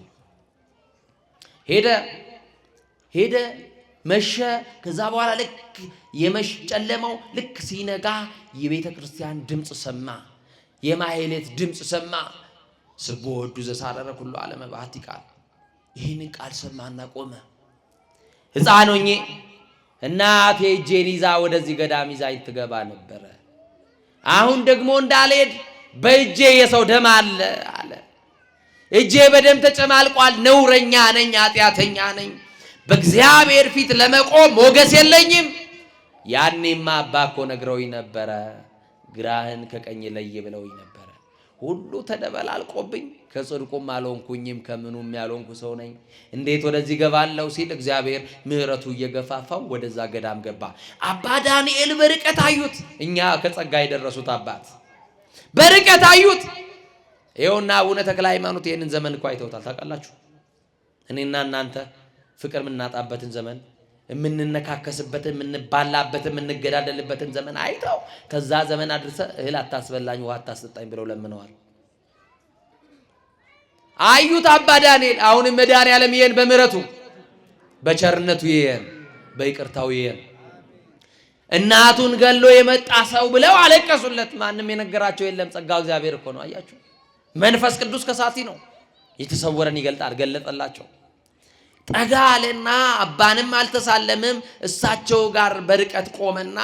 S1: ሄደ መሸ። ከዛ በኋላ ልክ ጨለማው ልክ ሲነጋ የቤተ ክርስቲያን ድምፅ ሰማ፣ የማህሌት ድምፅ ሰማ። ስቦ ወዱ ዘሳረረ ኩሉ ዓለመ በአቲ ቃል። ይህንን ቃል ሰማና ቆመ። ሕፃን ሆኜ እናቴ እጄን ይዛ ወደዚህ ገዳም ይዛኝ ትገባ ነበረ። አሁን ደግሞ እንዳልሄድ በእጄ የሰው ደም አለ። እጄ በደም ተጨማልቋል። ነውረኛ ነኝ፣ ኃጢአተኛ ነኝ። በእግዚአብሔር ፊት ለመቆም ሞገስ የለኝም። ያኔማ አባ እኮ ነግረውኝ ነበረ፣ ግራህን ከቀኝ ለይ ብለውኝ ነበረ። ሁሉ ተደበላልቆብኝ ከጽድቁም አልሆንኩኝም፣ ከምኑም ያልሆንኩ ሰው ነኝ። እንዴት ወደዚህ ገባለሁ ሲል እግዚአብሔር ምሕረቱ እየገፋፋው ወደዛ ገዳም ገባ። አባ ዳንኤል በርቀት አዩት። እኛ ከጸጋ የደረሱት አባት በርቀት አዩት። ይኸውና አቡነ ተክለ ሃይማኖት ይህንን ዘመን እኮ አይተውታል። ታውቃላችሁ? እኔና እናንተ ፍቅር የምናጣበትን ዘመን፣ የምንነካከስበትን፣ የምንባላበትን፣ የምንገዳደልበትን ዘመን አይተው ከዛ ዘመን አድርሰ እህል አታስበላኝ ውሃ አታስጠጣኝ ብለው ለምነዋል። አዩት አባ ዳንኤል። አሁንም መድኃኔዓለም ይሄን በምሕረቱ በቸርነቱ ይሄን በይቅርታው ይሄን እናቱን ገሎ የመጣ ሰው ብለው አለቀሱለት። ማንም የነገራቸው የለም። ጸጋው እግዚአብሔር እኮ ነው። አያችሁ፣ መንፈስ ቅዱስ ከሳቲ ነው። የተሰወረን ይገልጣል። ገለጠላቸው። ጠጋ አለና አባንም አልተሳለምም። እሳቸው ጋር በርቀት ቆመና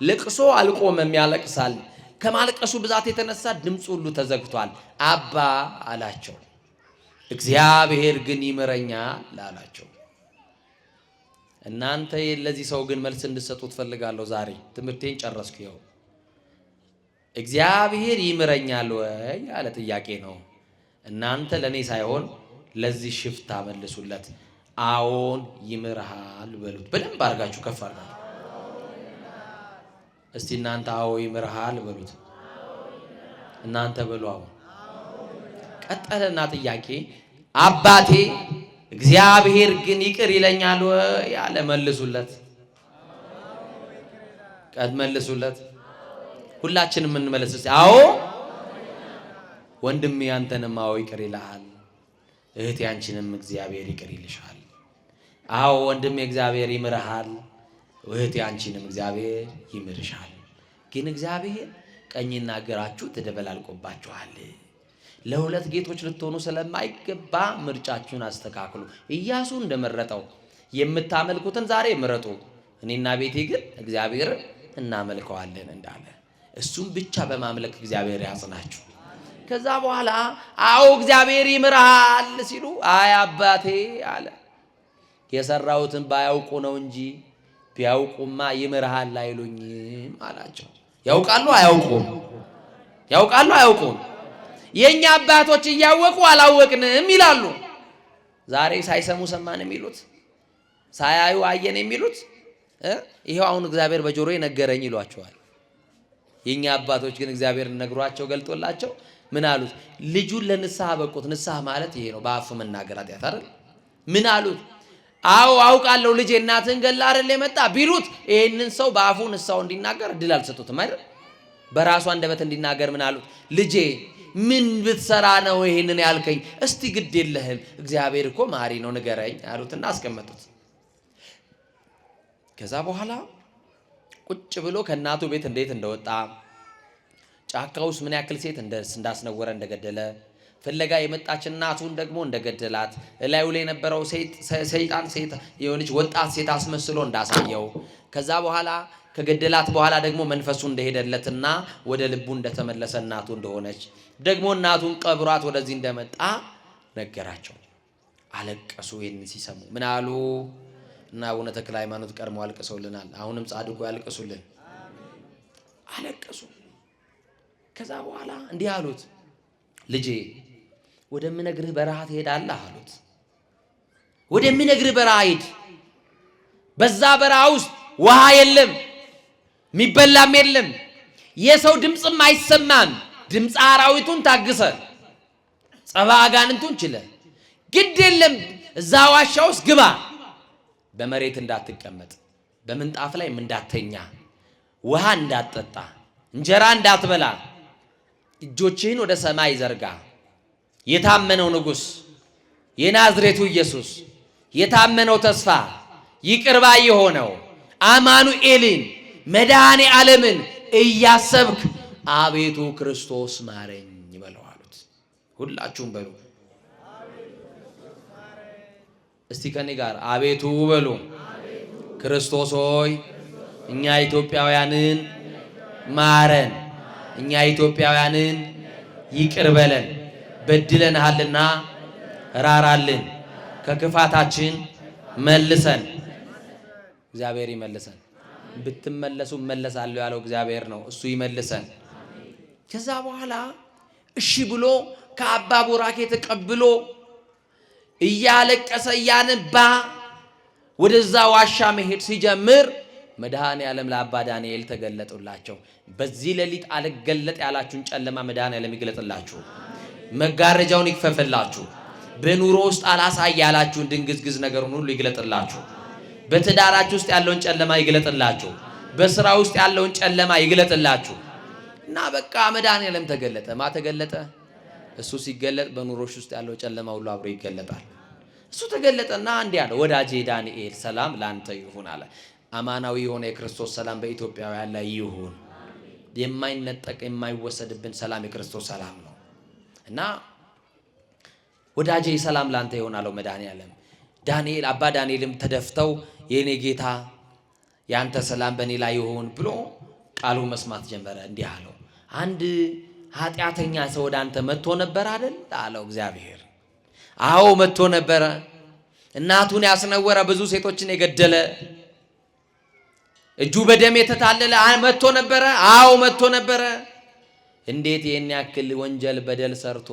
S1: ለቅሶ አልቆመም፣ ያለቅሳል። ከማልቀሱ ብዛት የተነሳ ድምፁ ሁሉ ተዘግቷል። አባ አላቸው። እግዚአብሔር ግን ይምረኛል አላቸው። እናንተ ለዚህ ሰው ግን መልስ እንድትሰጡ ትፈልጋለሁ። ዛሬ ትምህርቴን ጨረስኩ። ይኸው እግዚአብሔር ይምረኛል ወይ ያለ ጥያቄ ነው። እናንተ ለኔ ሳይሆን ለዚህ ሽፍታ መልሱለት። አዎን ይምርሃል በሉት። በደንብ አድርጋችሁ ከፍ አድርጋችሁ እስቲ እናንተ አዎ ይምርሃል በሉት። እናንተ በሉ አዎ። ቀጠለና ጥያቄ አባቴ እግዚአብሔር ግን ይቅር ይለኛል ወይ ያለ መልሱለት። መልሱለት። ሁላችንም እንመለስ። አዎ ወንድሜ አንተንም አዎ ይቅር ይልሃል። እህቴ አንቺንም እግዚአብሔር ይቅር ይልሻል። አዎ ወንድሜ እግዚአብሔር ይምርሃል። እህቴ አንቺንም እግዚአብሔር ይምርሻል። ግን እግዚአብሔር ቀኝና ግራችሁ ተደበላልቆባችኋል። ለሁለት ጌቶች ልትሆኑ ስለማይገባ ምርጫችሁን አስተካክሉ። ኢያሱ እንደመረጠው የምታመልኩትን ዛሬ ምረጡ፣ እኔና ቤቴ ግን እግዚአብሔርን እናመልከዋለን እንዳለ እሱም ብቻ በማምለክ እግዚአብሔር ያጽናችሁ። ከዛ በኋላ አዎ እግዚአብሔር ይምርሃል ሲሉ አይ አባቴ አለ የሰራሁትን ባያውቁ ነው እንጂ ቢያውቁማ ይምርሃል አይሉኝም አላቸው። ያውቃሉ አያውቁም? ያውቃሉ አያውቁም? የኛ አባቶች እያወቁ አላወቅንም ይላሉ። ዛሬ ሳይሰሙ ሰማን የሚሉት፣ ሳያዩ አየን የሚሉት ይሄው አሁን እግዚአብሔር በጆሮዬ ነገረኝ ይሏቸዋል። የኛ አባቶች ግን እግዚአብሔር ነግሯቸው ገልጦላቸው ምን አሉት? ልጁን ለንስሐ በቁት። ንስሐ ማለት ይሄ ነው፣ በአፉ መናገር ኃጢአት አይደል? ምን አሉት? አዎ አውቃለሁ ልጄ እናትህን ገላ አይደል የመጣ ቢሉት ይሄንን ሰው በአፉ ንስሐው እንዲናገር እድል አልሰጡትም አይደል? በራሱ አንደበት እንዲናገር ምን አሉት? ልጄ ምን ብትሰራ ነው ይሄንን ያልከኝ? እስቲ ግድ የለህም እግዚአብሔር እኮ ማሪ ነው ንገረኝ አሉትና አስቀመጡት። ከዛ በኋላ ቁጭ ብሎ ከእናቱ ቤት እንዴት እንደወጣ፣ ጫካ ውስጥ ምን ያክል ሴት እንዳስነወረ እንደገደለ፣ ፍለጋ የመጣች እናቱን ደግሞ እንደገደላት፣ እላዩ ላይ የነበረው ሰይጣን ሴት የሆነች ወጣት ሴት አስመስሎ እንዳሳየው፣ ከዛ በኋላ ከገደላት በኋላ ደግሞ መንፈሱ እንደሄደለትና ወደ ልቡ እንደተመለሰ እናቱ እንደሆነች ደግሞ እናቱን ቀብሯት ወደዚህ እንደመጣ ነገራቸው። አለቀሱ። ይህን ሲሰሙ ምን አሉ? እና አቡነ ተክለ ሃይማኖት ቀድሞ አልቅሰውልናል። አሁንም ጻድቁ ያልቅሱልን። አለቀሱ። ከዛ በኋላ እንዲህ አሉት፣ ልጄ ወደምነግርህ በረሃ ትሄዳለህ አሉት። ወደምነግርህ በረሃ ሂድ። በዛ በረሃ ውስጥ ውሃ የለም፣ የሚበላም የለም፣ የሰው ድምፅም አይሰማም። ድምፅ አራዊቱን ታግሰ፣ ጸባ አጋንንቱን ችለ፣ ግድ የለም እዛ ዋሻ ውስጥ ግባ። በመሬት እንዳትቀመጥ፣ በምንጣፍ ላይ እንዳተኛ፣ ውሃ እንዳትጠጣ፣ እንጀራ እንዳትበላ፣ እጆችህን ወደ ሰማይ ዘርጋ። የታመነው ንጉሥ የናዝሬቱ ኢየሱስ የታመነው ተስፋ ይቅር ባይ የሆነው አማኑኤልን መድኃኔ ዓለምን እያሰብክ አቤቱ ክርስቶስ ማረኝ በለው አሉት። ሁላችሁም በሉ እስቲ ከኔ ጋር አቤቱ በሉ። ክርስቶስ ሆይ እኛ ኢትዮጵያውያንን ማረን፣ እኛ ኢትዮጵያውያንን ይቅር በለን፣ በድለንሃልና ራራልን፣ ከክፋታችን መልሰን። እግዚአብሔር ይመልሰን። ብትመለሱ እመለሳለሁ ያለው እግዚአብሔር ነው። እሱ ይመልሰን። ከዛ በኋላ እሺ ብሎ ከአባ ቡራኬ ተቀብሎ እያለቀሰ እያነባ ወደዛ ዋሻ መሄድ ሲጀምር መድኃኔ ዓለም ለአባ ዳንኤል ተገለጡላቸው። በዚህ ሌሊት አልገለጥ ያላችሁን ጨለማ መድኃኔ ዓለም ይግለጥላችሁ፣ መጋረጃውን ይክፈፍላችሁ። በኑሮ ውስጥ አላሳይ ያላችሁን ድንግዝግዝ ነገሩን ሁሉ ይግለጥላችሁ። በትዳራችሁ ውስጥ ያለውን ጨለማ ይግለጥላችሁ። በስራ ውስጥ ያለውን ጨለማ ይግለጥላችሁ። እና በቃ መድኃኔ ዓለም ተገለጠ። ማ ተገለጠ? እሱ ሲገለጥ በኑሮሽ ውስጥ ያለው ጨለማ ሁሉ አብሮ ይገለጣል። እሱ ተገለጠና እንዲህ አለ፣ ወዳጄ ዳንኤል ሰላም ላንተ ይሁን አለ። አማናዊ የሆነ የክርስቶስ ሰላም በኢትዮጵያውያን ላይ ይሁን። የማይነጠቅ የማይወሰድብን ሰላም የክርስቶስ ሰላም ነው። እና ወዳጄ ሰላም ላንተ ይሁን አለው መድኃኔ ዓለም። ዳንኤል አባ ዳንኤልም ተደፍተው የኔ ጌታ ያንተ ሰላም በእኔ ላይ ይሁን ብሎ ቃሉ መስማት ጀመረ። እንዲህ አለው፣ አንድ ኃጢአተኛ ሰው ወደ አንተ መጥቶ ነበር አይደል አለው እግዚአብሔር። አዎ መጥቶ ነበረ። እናቱን ያስነወረ፣ ብዙ ሴቶችን የገደለ፣ እጁ በደም የተታለለ መጥቶ ነበረ። አዎ መጥቶ ነበረ። እንዴት ይህን ያክል ወንጀል በደል ሰርቶ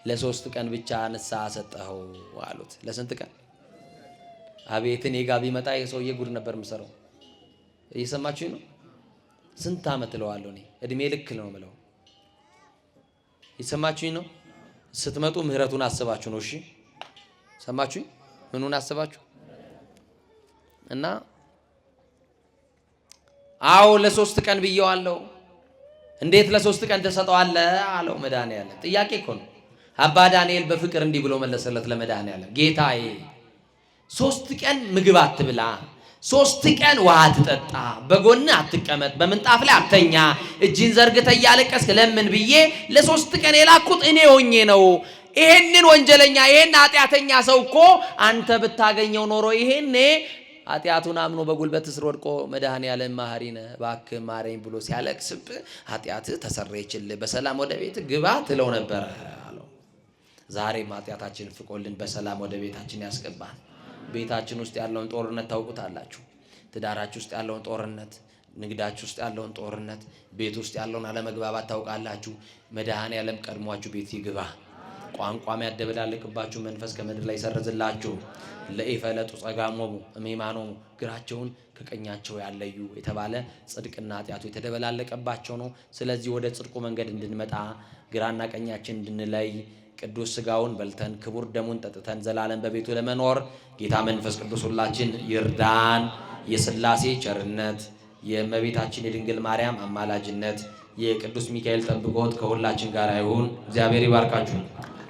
S1: ለ3 ቀን ብቻ ንስሐ ሰጠኸው አሉት። ለስንት ቀን? አቤት እኔ ጋ ቢመጣ የሰውዬ ጉድ ነበር የምሰራው። እየሰማችሁኝ ነው? ስንት ዓመት እለዋለሁ እኔ እድሜ ልክ ነው የምለው። እየሰማችሁኝ ነው? ስትመጡ ምህረቱን አስባችሁ ነው። እሺ ሰማችሁኝ? ምኑን አስባችሁ? እና አዎ ለ3 ቀን ብየዋለሁ። እንዴት ለ3 ቀን ተሰጠዋለህ አለው መድኃኔዓለም። ጥያቄ እኮ ነው። አባ ዳንኤል በፍቅር እንዲህ ብሎ መለሰለት ለመድኃኔዓለም። ጌታዬ 3 ቀን ምግብ አትብላ፣ 3 ቀን ውሃ አትጠጣ፣ በጎን አትቀመጥ፣ በምንጣፍ ላይ አትተኛ፣ እጅን ዘርግተህ እያለቀስክ ለምን ብዬ ለ3 ቀን የላኩት እኔ ሆኜ ነው። ይሄንን ወንጀለኛ ይሄን ኃጢአተኛ ሰው እኮ አንተ ብታገኘው ኖሮ ይሄኔ ኃጢአቱን አምኖ በጉልበት ስር ወድቆ መድኃኔዓለም መሐሪ ነህ እባክህ ማረኝ ብሎ ሲያለቅስብህ ኃጢአትህ ተሰረየችልህ፣ በሰላም ወደ ቤት ግባ ትለው ነበር አለው። ዛሬም ኃጢአታችንን ፍቆልን በሰላም ወደ ቤታችን ያስገባን። ቤታችን ውስጥ ያለውን ጦርነት ታውቁታላችሁ። ትዳራችሁ ውስጥ ያለውን ጦርነት፣ ንግዳችሁ ውስጥ ያለውን ጦርነት፣ ቤት ውስጥ ያለውን አለመግባባት ታውቃላችሁ። መድኃኔዓለም ቀድሟችሁ ቤት ይግባ። ቋንቋም ያደበላልቅባችሁ መንፈስ ከምድር ላይ ይሰርዝላችሁ። ለኢፈለጡ ጸጋሞሙ እሜማኖሙ ግራቸውን ከቀኛቸው ያለዩ የተባለ ጽድቅና ኃጢአቱ የተደበላለቀባቸው ነው። ስለዚህ ወደ ጽድቁ መንገድ እንድንመጣ ግራና ቀኛችን እንድንለይ ቅዱስ ሥጋውን በልተን ክቡር ደሙን ጠጥተን ዘላለም በቤቱ ለመኖር ጌታ መንፈስ ቅዱስ ሁላችን ይርዳን። የሥላሴ ቸርነት፣ የእመቤታችን የድንግል ማርያም አማላጅነት፣ የቅዱስ ሚካኤል ጠብቆት ከሁላችን ጋር ይሁን። እግዚአብሔር ይባርካችሁ።